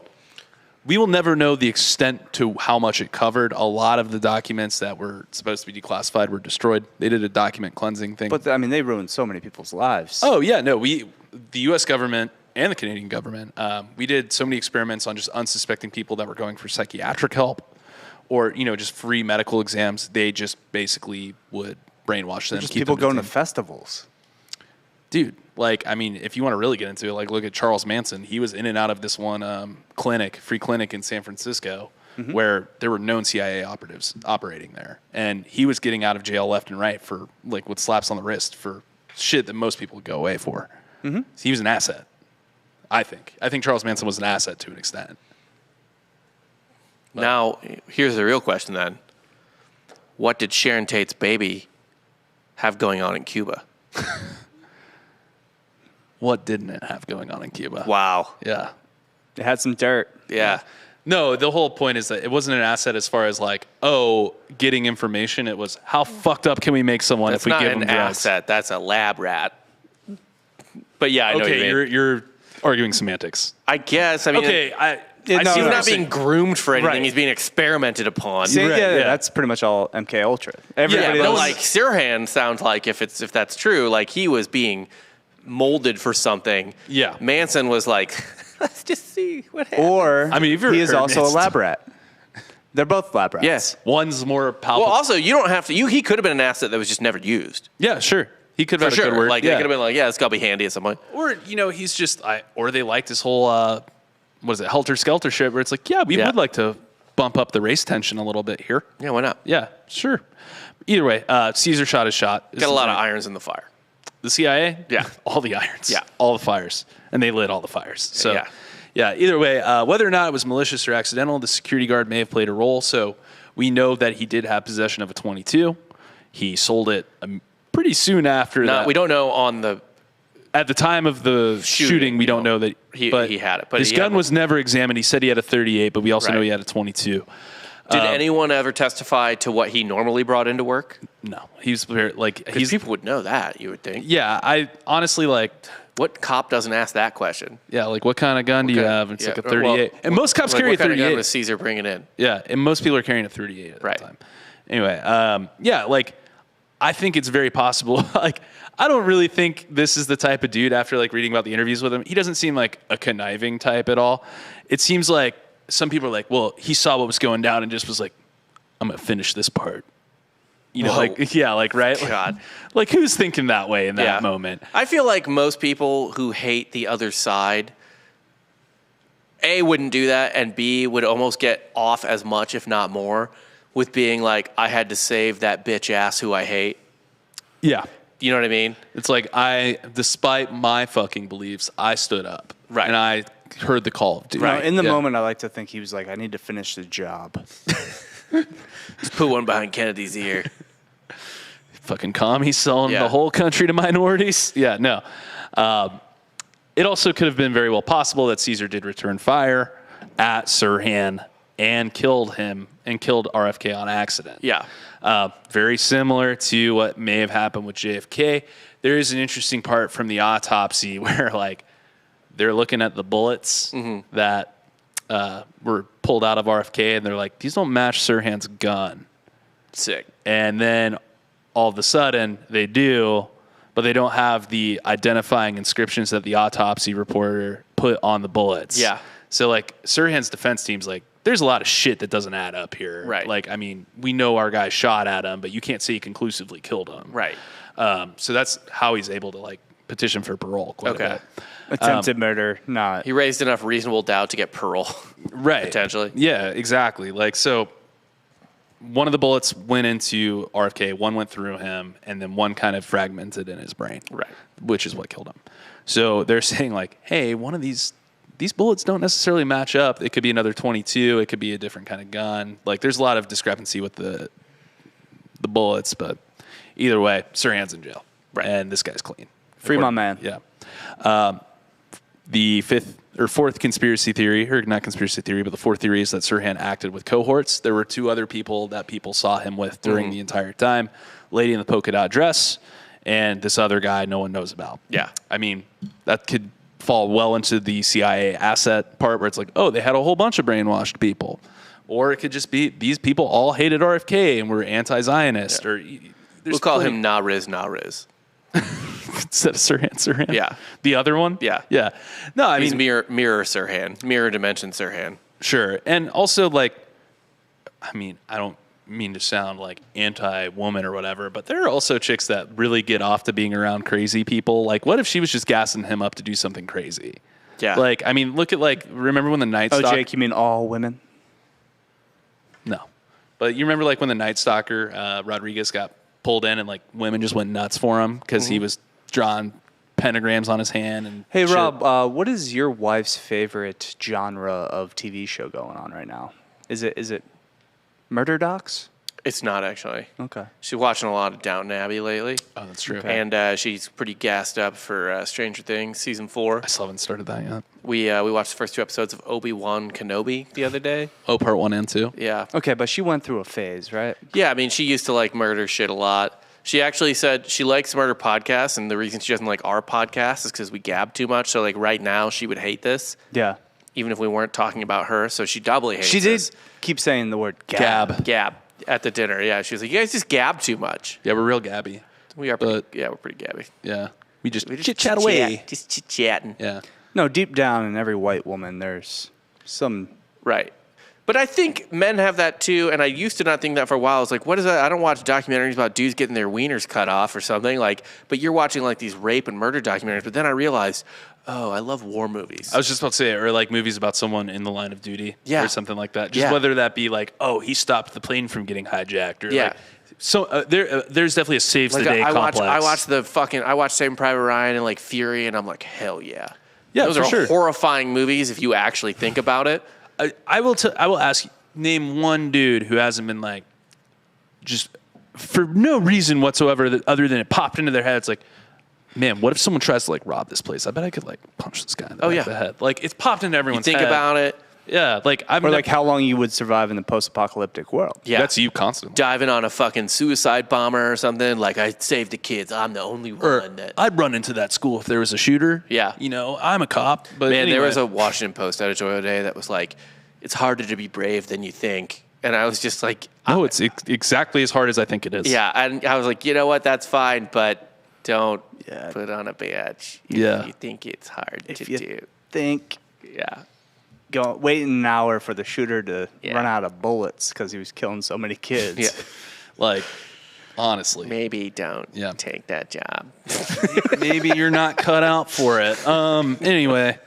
We will never know the extent to how much it covered. A lot of the documents that were supposed to be declassified were destroyed. They did a document cleansing thing. But I mean, they ruined so many people's lives. Oh yeah, no. The U.S. government and the Canadian government, we did so many experiments on just unsuspecting people that were going for psychiatric help, or just free medical exams. They just basically would brainwash them. Just keep people them going to detained. festivals. Dude, like, I mean, if you want to really get into it, like, look at Charles Manson. He was in and out of this one free clinic in San Francisco, where there were known CIA operatives operating there. And he was getting out of jail left and right for, like, with slaps on the wrist for shit that most people would go away for. So he was an asset, I think. I think Charles Manson was an asset to an extent. Now, here's the real question then. What did Sharon Tate's baby have going on in Cuba? What didn't it have going on in Cuba? Wow. Yeah. It had some dirt. Yeah. No, the whole point is that it wasn't an asset as far as like, getting information. It was how fucked up can we make someone That's if we not give an them drugs? asset. That's a lab rat. But yeah, I know what you mean. you're arguing semantics. I guess. I mean, Okay, I no, he's see what not you're saying. being groomed for anything. Right. He's being experimented upon. See, Right, yeah, yeah. that's pretty much all MK Ultra. Yeah, Everybody but else, like Sirhan sounds like if that's true, like he was being molded for something. Yeah. Manson was like, let's just see what happens. or I mean, if you're he is also a Manson- lab rat. They're both lab rats. Yes. One's more Well, palpable. also, you don't have to. He could have been an asset that was just never used. Yeah, sure. He could For have had a sure. good word. Like yeah. they could have been like, yeah, it's gotta be handy at some point. Or he's just or they liked his whole what is it, helter skelter shit where it's like, yeah, we Yeah. would like to bump up the race tension a little bit here. Yeah, why not? Yeah, sure. Either way, Caesar shot his shot. Got a lot of irons in the fire. The CIA? Yeah. All the irons. Yeah. All the fires. And they lit all the fires. So, Yeah. yeah, either way, whether or not it was malicious or accidental, the security guard may have played a role. So we know that he did have possession of a 22. He sold it pretty soon after that. We don't know on the. At the time of the shooting, we don't know that he had it, but his he had gun one. was never examined. He said he had a 38, but we also know Right. he had a 22. Did anyone ever testify to what he normally brought into work? No, he's very, like, Because people would know that, you would think. yeah, I honestly, like, What cop doesn't ask that question? yeah, like, what kind of gun do you have? It's Yeah, like a well, 38. And most cops Like, carry a what kind of gun 38. was Caesar bringing in? Yeah, and most people are carrying a 38 at Right. the time. Anyway, yeah, like, I think it's very possible. Like, I don't really think this is the type of dude, after, like, reading about the interviews with him, he doesn't seem like a conniving type at all. It seems like some people are like, well, he saw what was going down and just was like, I'm going to finish this part. Whoa. Like, yeah, like, right? God. Like, who's thinking that way in that Yeah. moment? I feel like most people who hate the other side, A, wouldn't do that, and B, would almost get off as much, if not more, with being like, I had to save that bitch ass who I hate. Yeah. You know what I mean? It's like, despite my fucking beliefs, I stood up. Right. And I heard the call of duty. You know, in the Yeah. moment, I like to think he was like, I need to finish the job. Just put one behind Kennedy's ear. Fucking commie selling Yeah. the whole country to minorities. Yeah, no. It also could have been very well possible that Caesar did return fire at Sirhan and killed him and killed RFK on accident. Yeah. Very similar to what may have happened with JFK. There is an interesting part from the autopsy where, like, they're looking at the bullets that were pulled out of RFK, and they're like, these don't match Sirhan's gun. Sick. And then all of a sudden they do, but they don't have the identifying inscriptions that the autopsy reporter put on the bullets. Yeah. So, like, Sirhan's defense team's like, there's a lot of shit that doesn't add up here. Right. Like, I mean, we know our guy shot at him, but you can't say he conclusively killed him. Right. So that's how he's able to like petition for parole. Quite a bit. Attempted murder, not. He raised enough reasonable doubt to get parole. Right. Potentially. Yeah, exactly. Like, so one of the bullets went into RFK, one went through him, and then one kind of fragmented in his brain. Right. Which is what killed him. So they're saying like, hey, one of these bullets don't necessarily match up. It could be another 22. It could be a different kind of gun. Like, there's a lot of discrepancy with the bullets, but either way, Sirhan's in jail. Right. And this guy's clean. Free my man. Yeah. The fourth conspiracy theory, or not conspiracy theory, but the fourth theory is that Sirhan acted with cohorts. There were 2 other people that people saw him with during the entire time. Lady in the polka dot dress and this other guy no one knows about. Yeah. I mean, that could fall well into the CIA asset part where it's like, oh, they had a whole bunch of brainwashed people. Or it could just be these people all hated RFK and were anti-Zionist. Yeah. Or We'll call him Nariz. Instead of Sirhan. Yeah. The other one? Yeah. Yeah. No, I He's mean, mirror Sirhan. Mirror dimension Sirhan. sure. And also, like, I mean, I don't mean to sound like anti-woman or whatever, but there are also chicks that really get off to being around crazy people. Like, what if she was just gassing him up to do something crazy? Yeah. Like, I mean, look at, like, remember when the Night Oh, Stalker... Jake, you mean all women? No. But you remember, like, when the Night Stalker, Rodriguez, got pulled in and, like, women just went nuts for him because he was drawing pentagrams on his hand and Hey, shit. Rob, what is your wife's favorite genre of TV show going on right now? Is it murder docs? It's not actually. Okay. She's watching a lot of Downton Abbey lately. Oh, that's true. And she's pretty gassed up for Stranger Things season 4. I still haven't started that yet. We watched the first 2 episodes of Obi-Wan Kenobi the other day. Oh, part 1 and 2? Yeah. Okay, but she went through a phase, right? Yeah, I mean, she used to like murder shit a lot. She actually said she likes murder podcasts, and the reason she doesn't like our podcast is because we gab too much. So, like, right now, she would hate this, Yeah. even if we weren't talking about her. So she doubly hates She did this. keep saying the word Gab. Gab at the dinner. Yeah, she was like, you guys just gab too much. Yeah, we're real gabby. We are pretty, we're pretty gabby. Yeah. We just We just chit-chat away. Just chit-chatting. Yeah. No, deep down in every white woman, there's some. Right. But I think men have that too, and I used to not think that for a while. I was like, what is that? I don't watch documentaries about dudes getting their wieners cut off or something. Like, but you're watching like these rape and murder documentaries. But then I realized, oh, I love war movies. I was just about to say, or like movies about someone in the line of duty, Yeah. or something like that. Just Yeah. whether that be like, oh, he stopped the plane from getting hijacked, or Yeah. like, so there's definitely a saves Like the day I complex. I watched Saving Private Ryan and like Fury, and I'm like, hell yeah. Yeah, Those for are sure. horrifying movies if you actually think about it. I will ask you, name one dude who hasn't been like, just for no reason whatsoever that other than it popped into their head. It's like, man, what if someone tries to like rob this place? I bet I could like punch this guy in the back of the head. Like, it's popped into You everyone's think head. about it. Yeah, like Or like how long you would survive in the post-apocalyptic world. Yeah. That's you constantly. Diving on a fucking suicide bomber or something. Like, I saved the kids. I'm the only Or one that. I'd run into that school if there was a shooter. Yeah. You know, I'm a cop. But Man, there anyway. was a Washington Post editorial today that was like, it's harder to be brave than you think. And I was just like, No, it's exactly as hard as I think it is. yeah. And I was like, you know what? That's fine, but don't Yeah. put on a badge if Yeah. you think it's hard If to you do. think Yeah. wait an hour for the shooter to Yeah. run out of bullets because he was killing so many kids. Yeah. Like, honestly. Maybe don't Yeah. take that job. Maybe you're not cut out for it. Anyway,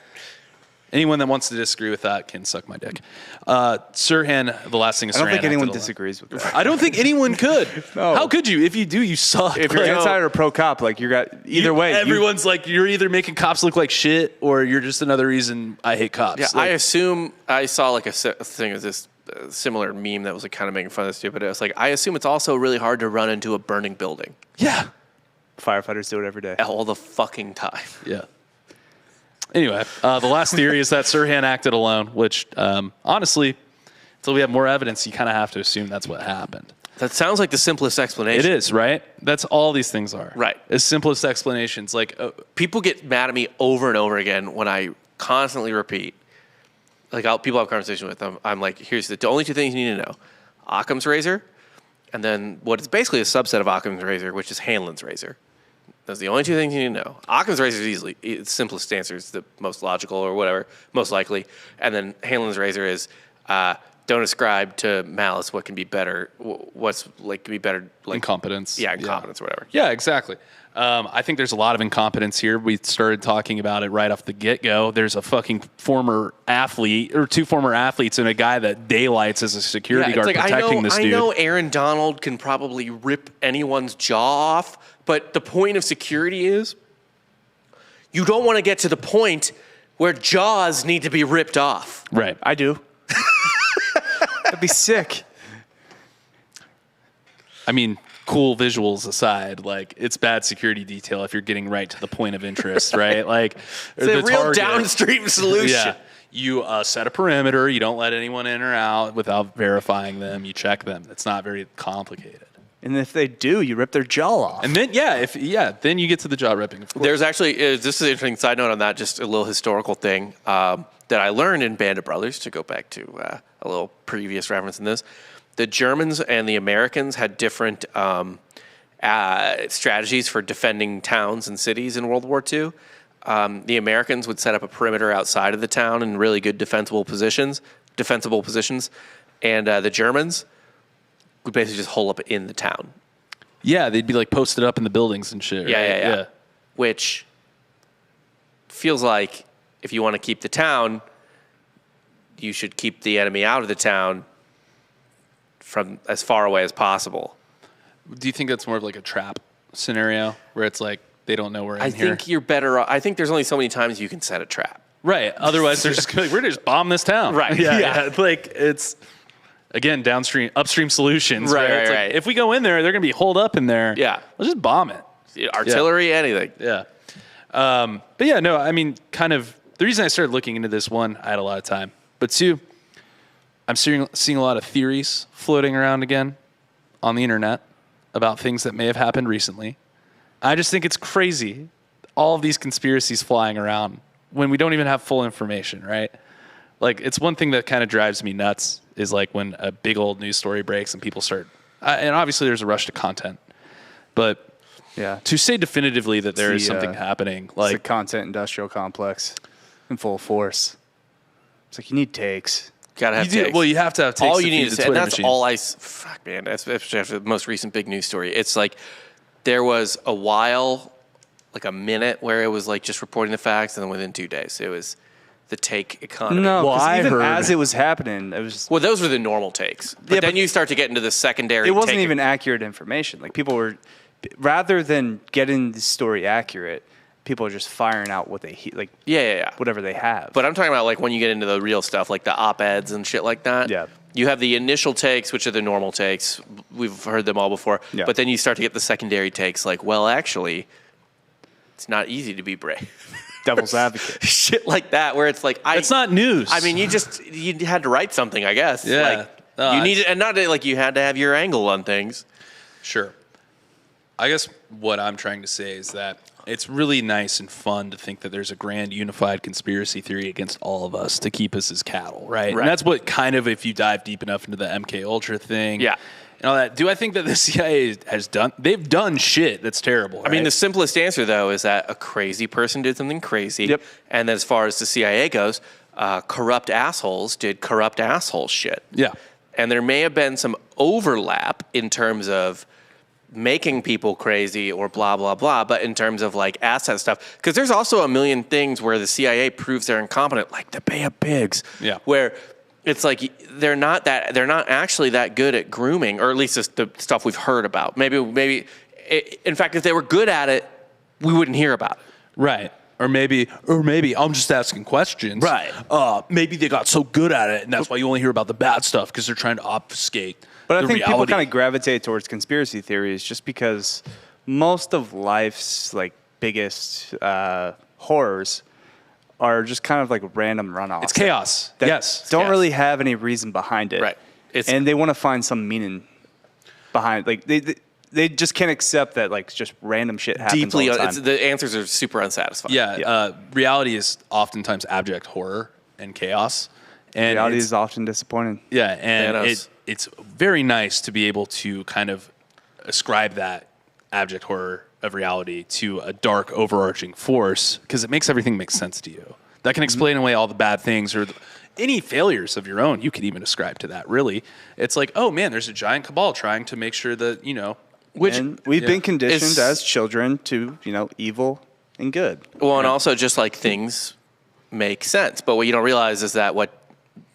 anyone that wants to disagree with that can suck my dick. Sirhan, the last thing is I don't Sirhan think anyone acted alone. disagrees with that. I don't think anyone could. No. How could you? If you do, you suck. If you're Like, anti or pro cop, like either way, everyone's like, you're either making cops look like shit or you're just another reason I hate cops. Yeah, Like, I assume I saw like a thing of this similar meme that was like kind of making fun of this dude, but it was like, I assume it's also really hard to run into a burning building yeah. firefighters do it every day. all the fucking time. Yeah. Anyway, the last theory is that Sirhan acted alone, which honestly, until we have more evidence, you kind of have to assume that's what happened. That sounds like the simplest explanation. It is, right? That's all these things are. Right. As simplest explanations. Like, People get mad at me over and over again when I constantly repeat. Like, people have conversation with them. I'm like, here's the only 2 things you need to know: Occam's razor, and then what is basically a subset of Occam's razor, which is Hanlon's razor. Those are the only 2 things you need to know. Occam's razor is easily its simplest answer is the most logical or whatever, most likely, and then Hanlon's razor is don't ascribe to malice. What can be better? What's like can be better? Like Incompetence. Yeah, incompetence or whatever. Yeah, exactly. I think there's a lot of incompetence here. We started talking about it right off the get-go. There's a fucking former athlete or 2 former athletes and a guy that daylights as a security guard protecting this dude. I know Aaron Donald can probably rip anyone's jaw off, but the point of security is you don't want to get to the point where jaws need to be ripped off. Right. I do. That'd be sick. I mean, cool visuals aside, like it's bad security detail if you're getting right to the point of interest, right? Like it's a real downstream solution. Yeah. You set a perimeter. You don't let anyone in or out without verifying them. You check them. It's not very complicated. And if they do, you rip their jaw off. And then, then you get to the jaw ripping. Of course. There's actually, this is an interesting side note on that, just a little historical thing that I learned in Band of Brothers, to go back to a little previous reference in this. The Germans and the Americans had different strategies for defending towns and cities in World War II. The Americans would set up a perimeter outside of the town in really good defensible positions, and the Germans would basically just hole up in the town. Yeah, they'd be like posted up in the buildings and shit. Yeah. Which feels like if you want to keep the town, you should keep the enemy out of the town from as far away as possible. Do you think that's more of like a trap scenario where it's like they don't know we're in here? I think you're better. I think there's only so many times you can set a trap. Right. Otherwise, they're just gonna be like, we're going to just bomb this town. Right. Yeah. Like it's, again, upstream solutions. Right. Like, if we go in there, they're going to be holed up in there. Yeah. Let's just bomb it. Artillery, anything. Yeah. But yeah, no, I mean, kind of the reason I started looking into this, one, I had a lot of time. But 2, I'm seeing a lot of theories floating around again on the internet about things that may have happened recently. I just think it's crazy, all of these conspiracies flying around when we don't even have full information, right? Like, it's one thing that kind of drives me nuts is like when a big old news story breaks and people start, and obviously there's a rush to content, but to say definitively that there is something happening, like it's the content industrial complex in full force. It's like you need takes. Gotta have takes. Well, you have to have takes. All you need is, and that's machine. all fuck, man. Especially after the most recent big news story. It's like there was a while, like a minute, where it was like just reporting the facts, and then within 2 days, it was the take economy. No, well, I even heard as it was happening, it was. Well, those were the normal takes. But then you start to get into the secondary. It wasn't even accurate information. Like people were, rather than getting the story accurate, people are just firing out what they whatever they have. But I'm talking about like when you get into the real stuff, like the op-eds and shit like that. Yeah. You have the initial takes, which are the normal takes. We've heard them all before. Yeah. But then you start to get the secondary takes, like, well, actually, it's not easy to be brave. Devil's advocate. Shit like that, where it's like, it's not news. I mean, you had to write something, I guess. Yeah. Like, you needed, and not like you had to have your angle on things. Sure. I guess what I'm trying to say is that it's really nice and fun to think that there's a grand unified conspiracy theory against all of us to keep us as cattle, right? And that's what kind of, if you dive deep enough into the MK Ultra thing, and all that. Do I think that the CIA has done? They've done shit that's terrible. I mean, the simplest answer though is that a crazy person did something crazy, and then as far as the CIA goes, corrupt assholes did corrupt asshole shit. Yeah, and there may have been some overlap in terms of making people crazy or blah, blah, blah, but in terms of like asset stuff, because there's also a million things where the CIA proves they're incompetent, like the Bay of Pigs, where it's like they're not actually that good at grooming, or at least it's the stuff we've heard about. Maybe, in fact, if they were good at it, we wouldn't hear about it. Right. Or maybe I'm just asking questions. Right. Maybe they got so good at it, and that's why you only hear about the bad stuff, because they're trying to obfuscate. But I think people kind of gravitate towards conspiracy theories just because most of life's like biggest horrors are just kind of like random runoffs. It's chaos. Yes. Don't really have any reason behind it. Right. And they want to find some meaning behind. Like they just can't accept that like just random shit happens all the time. The answers are super unsatisfying. Yeah. Reality is oftentimes abject horror and chaos. And reality is often disappointing. Yeah, and it's very nice to be able to kind of ascribe that abject horror of reality to a dark overarching force, because it makes everything make sense to you. That can explain away all the bad things or any failures of your own. You could even ascribe to that, really. It's like, oh, man, there's a giant cabal trying to make sure that, And we've been conditioned as children to, evil and good. Well, and also just like things make sense. But what you don't realize is that what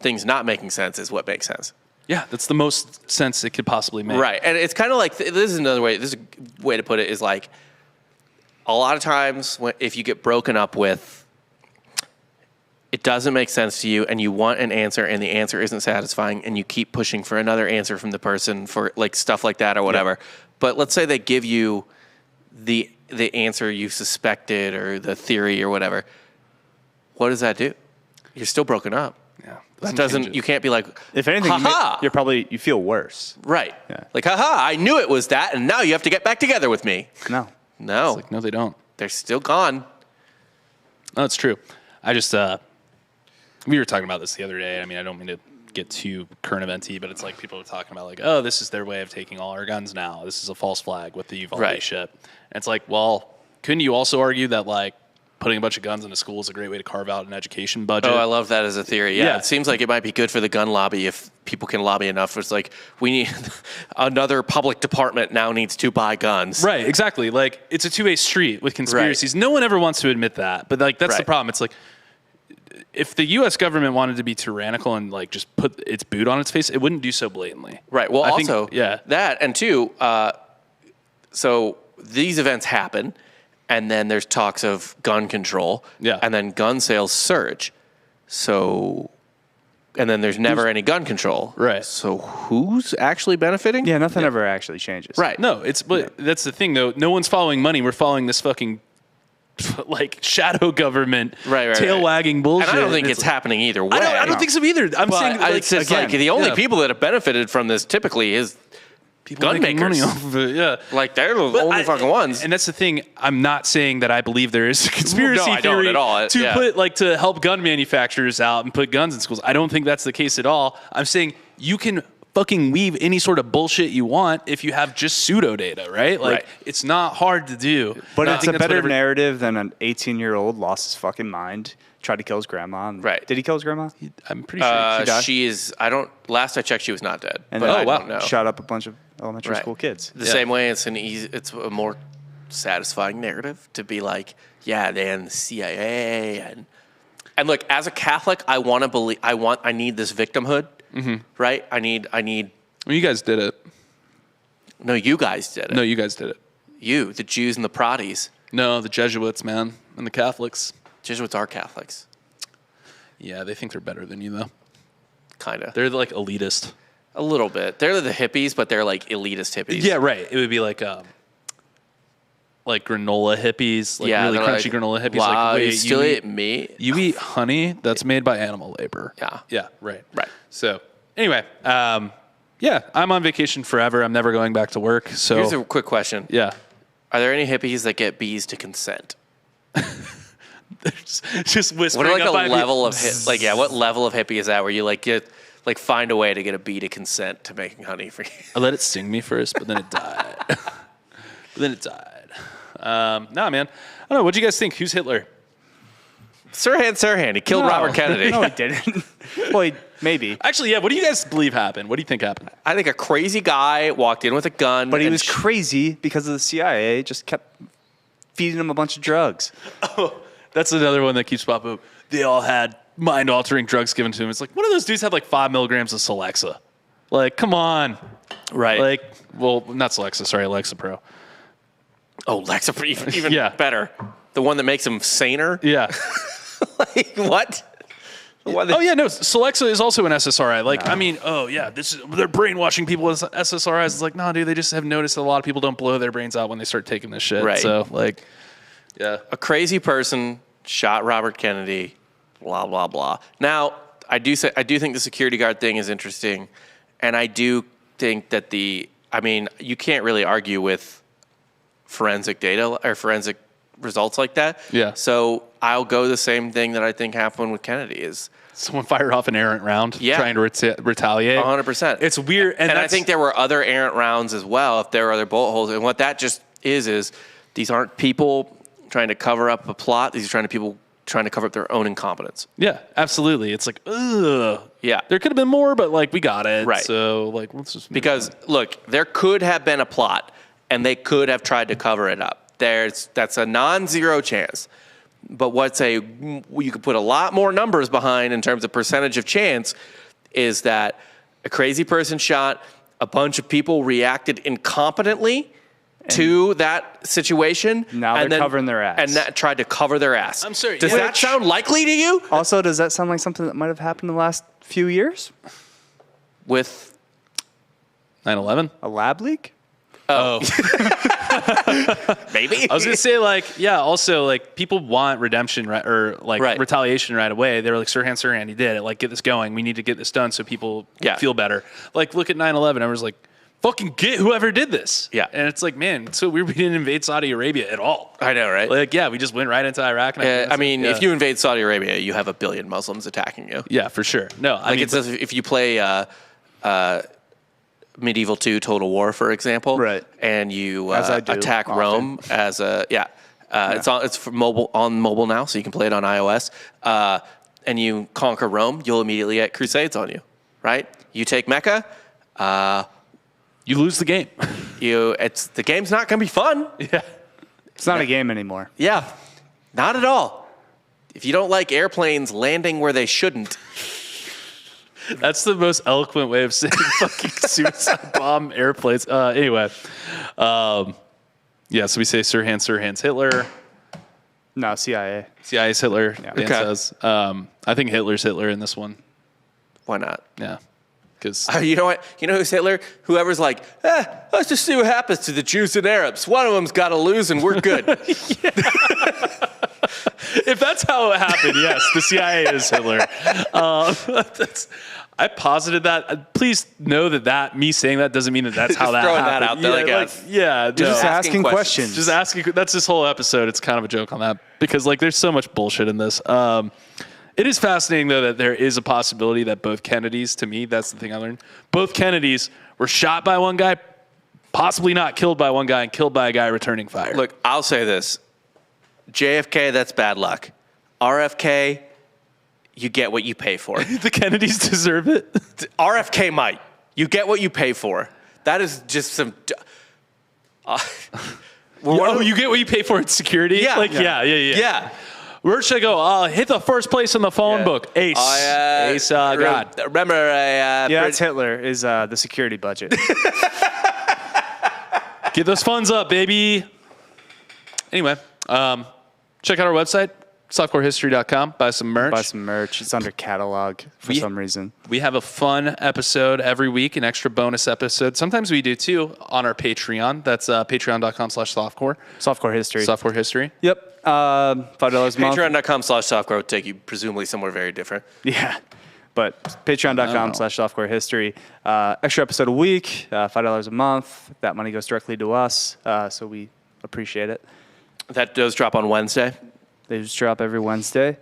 things not making sense is what makes sense. Yeah, that's the most sense it could possibly make. Right. And it's kind of like, this is another way, this is a way to put it, is like, a lot of times if you get broken up with, it doesn't make sense to you and you want an answer and the answer isn't satisfying and you keep pushing for another answer from the person for like stuff like that or whatever. Yeah. But let's say they give you the answer you suspected or the theory or whatever. What does that do? You're still broken up. Yeah. That doesn't, you can't be like, if anything, you feel worse. Right. Yeah. Like, haha, I knew it was that and now you have to get back together with me. No. No. It's like, no, they don't. They're still gone. No, it's true. I just, we were talking about this the other day. I mean, I don't mean to get too current event-y, but it's like people are talking about like, oh, this is their way of taking all our guns now. This is a false flag with the Uvalde shit. And it's like, well, couldn't you also argue that like putting a bunch of guns in a school is a great way to carve out an education budget? Oh, I love that as a theory. Yeah. It seems like it might be good for the gun lobby if people can lobby enough. It's like, we need another public department now needs to buy guns. Right, exactly. Like, it's a two-way street with conspiracies. Right. No one ever wants to admit that. But like, that's the problem. It's like, if the U.S. government wanted to be tyrannical and like just put its boot on its face, it wouldn't do so blatantly. Right. Well, that, and two, so these events happen, and then there's talks of gun control, and then gun sales surge. So, and then there's never any gun control. Right. So who's actually benefiting? Yeah, nothing ever actually changes. Right. No, that's the thing though. No one's following money. We're following this fucking like shadow government, tail wagging bullshit. And I don't think it's happening either way. I don't think so either. I'm saying it's just like the only people that have benefited from this typically is people gun makers. Money off of it. Yeah, like they're the only fucking ones. And that's the thing. I'm not saying that I believe there is a conspiracy theory at all. To put to help gun manufacturers out and put guns in schools. I don't think that's the case at all. I'm saying you can fucking weave any sort of bullshit you want if you have just pseudo data, right? Like it's not hard to do. But it's a better narrative than an 18-year-old lost his fucking mind, tried to kill his grandma. Right. Did he kill his grandma? I'm pretty sure she died. She is. Last I checked, she was not dead. And but I don't know. Shot up a bunch of elementary school kids. The same way, it's a more satisfying narrative to be like, yeah, then the CIA and look, as a Catholic, I want to believe. I need this victimhood. Mm-hmm. Right? I need. Well, you guys did it. No, you guys did it. No, you guys did it. You, the Jews and the Proddies. No, the Jesuits, man, and the Catholics. Jesuits are Catholics. Yeah, they think they're better than you, though. Kinda. They're like elitist. A little bit. They're the hippies, but they're like elitist hippies. Yeah, right. It would be like granola hippies, like really crunchy granola hippies. Wow, like, you still eat meat? You eat honey that's made by animal labor. Yeah. Yeah, right. Right. So, anyway, yeah, I'm on vacation forever. I'm never going back to work. So here's a quick question. Yeah. Are there any hippies that get bees to consent? just whispering. What are level of what level of hippie is that where you find a way to get a bee to consent to making honey for you? I let it sting me first, but then it died. Nah, man. I don't know. What do you guys think? Who's Hitler? Sirhan Sirhan. He killed Robert Kennedy. No, he didn't. Well, maybe. Actually, yeah. What do you guys believe happened? What do you think happened? I think a crazy guy walked in with a gun. But he was crazy because of the CIA just kept feeding him a bunch of drugs. Oh, that's another one that keeps popping up. They all had mind-altering drugs given to them. It's like, one of those dudes had like 5 milligrams of Celexa. Like, come on. Right. Like, well, not Celexa. Sorry, Lexapro. Oh, Lexapro, even better. The one that makes him saner? Yeah. Like, what? Oh, yeah, no. Celexa is also an SSRI. Like, no. I mean, they're brainwashing people with SSRIs. It's like, no, dude, they just have noticed that a lot of people don't blow their brains out when they start taking this shit. Right. So, like, yeah. A crazy person shot Robert Kennedy, blah, blah, blah. Now, I do think the security guard thing is interesting. And I do think that you can't really argue with forensic data or forensic results like that. Yeah. So I'll go the same thing that I think happened with Kennedy is someone fired off an errant round trying to retaliate. 100%. It's weird. And I think there were other errant rounds as well if there were other bullet holes. And what that just is these aren't people trying to cover up a plot. These are trying to cover up their own incompetence. Yeah, absolutely. It's like, ugh. Yeah. There could have been more, but like we got it. Right. So like, let's just Because look, there could have been a plot, and they could have tried to cover it up. That's a non-zero chance. But you could put a lot more numbers behind in terms of percentage of chance is that a crazy person shot, a bunch of people reacted incompetently to that situation. Now they're covering their ass. And that tried to cover their ass. I'm sorry. Does that sound likely to you? Also, does that sound like something that might have happened in the last few years? With 9/11. A lab leak? Oh, maybe. I was gonna say like, yeah. Also, like people want redemption or like retaliation right away. They were like, Sirhan Sirhan, he did it. Like, get this going. We need to get this done so people feel better. Like, look at 9/11. I was like, fucking get whoever did this. Yeah. And it's like, man, so we didn't invade Saudi Arabia at all. I know, right? Like, yeah, we just went right into Iraq. And I mean, if you invade Saudi Arabia, you have 1 billion Muslims attacking you. Yeah, for sure. No, I mean, it's as if you play Medieval 2 Total War, for example, right? And you often. attack Rome it's for on mobile now, so you can play it on iOS. And you conquer Rome, you'll immediately get crusades on you, right? You take Mecca, you lose the game. the game's not going to be fun. Yeah, it's not a game anymore. Yeah, not at all. If you don't like airplanes landing where they shouldn't. That's the most eloquent way of saying fucking suicide bomb airplanes. Anyway, so we say Sirhan's Hitler. No, CIA. CIA's Hitler. Yeah. Dan says. I think Hitler's Hitler in this one. Why not? Yeah. Because you know what? You know who's Hitler? Whoever's like, let's just see what happens to the Jews and Arabs. One of them's got to lose and we're good. If that's how it happened, yes, the CIA is Hitler. I posited that. Please know that me saying that doesn't mean that's how that throwing happened. that out there, I guess. You're just asking questions. Just asking. That's this whole episode. It's kind of a joke on that because like there's so much bullshit in this. It is fascinating though that there is a possibility that both Kennedys, to me, that's the thing I learned. Both Kennedys were shot by one guy, possibly not killed by one guy, and killed by a guy returning fire. Look, I'll say this. JFK, that's bad luck. RFK, you get what you pay for. The Kennedys deserve it. RFK might. You get what you pay for. That is just some... you get what you pay for in security? Yeah. Yeah. Where should I go? Hit the first place in the phone book. Ace. Ace, God. Remember... that's Hitler, is the security budget. Get those funds up, baby. Anyway, check out our website, softcorehistory.com. Buy some merch. It's under catalog for some reason. We have a fun episode every week, an extra bonus episode. Sometimes we do too on our Patreon. That's patreon.com/softcore. Softcore history. Softcore history. Yep. $5 a month. Patreon.com/softcore would take you presumably somewhere very different. Yeah. But patreon.com/softcore history. Extra episode a week, $5 a month. That money goes directly to us. So we appreciate it. That does drop on Wednesday. They just drop every Wednesday.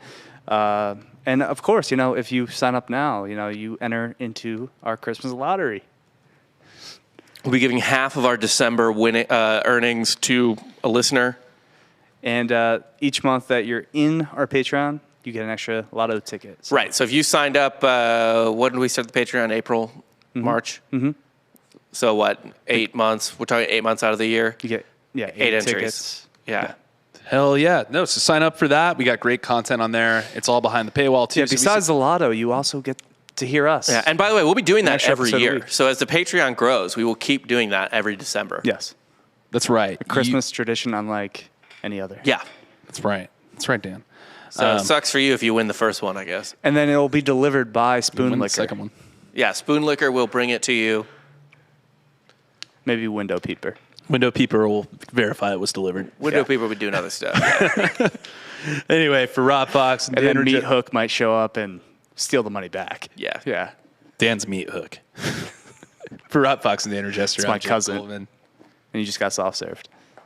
And of course, if you sign up now, you enter into our Christmas lottery. We'll be giving half of our December earnings to a listener. And each month that you're in our Patreon, you get an extra lotto ticket. Right. So if you signed up, when did we start the Patreon? April, March? Mm-hmm. So what, 8 months? We're talking 8 months out of the year? You get, 8 entries. tickets. Yeah. Hell yeah. No, so sign up for that. We got great content on there. It's all behind the paywall too. Yeah, besides the lotto, you also get to hear us. Yeah, and by the way, we'll be doing that every episode a year. week. So as the Patreon grows, we will keep doing that every December. Yes. That's right. A Christmas tradition unlike any other. Yeah. That's right. That's right, Dan. So it sucks for you if you win the first one, I guess. And then it'll be delivered by Spoon Liquor. The second one. Yeah, Spoon Liquor will bring it to you. Maybe Window Peeper. Window Peeper will verify it was delivered. Window Peeper would do other stuff. Yeah. Anyway, for Rob Fox and then Meat Hook might show up and steal the money back. Yeah. Yeah. Dan's Meat Hook. For Rob Fox and the Interjester. It's my cousin. And you just got soft served.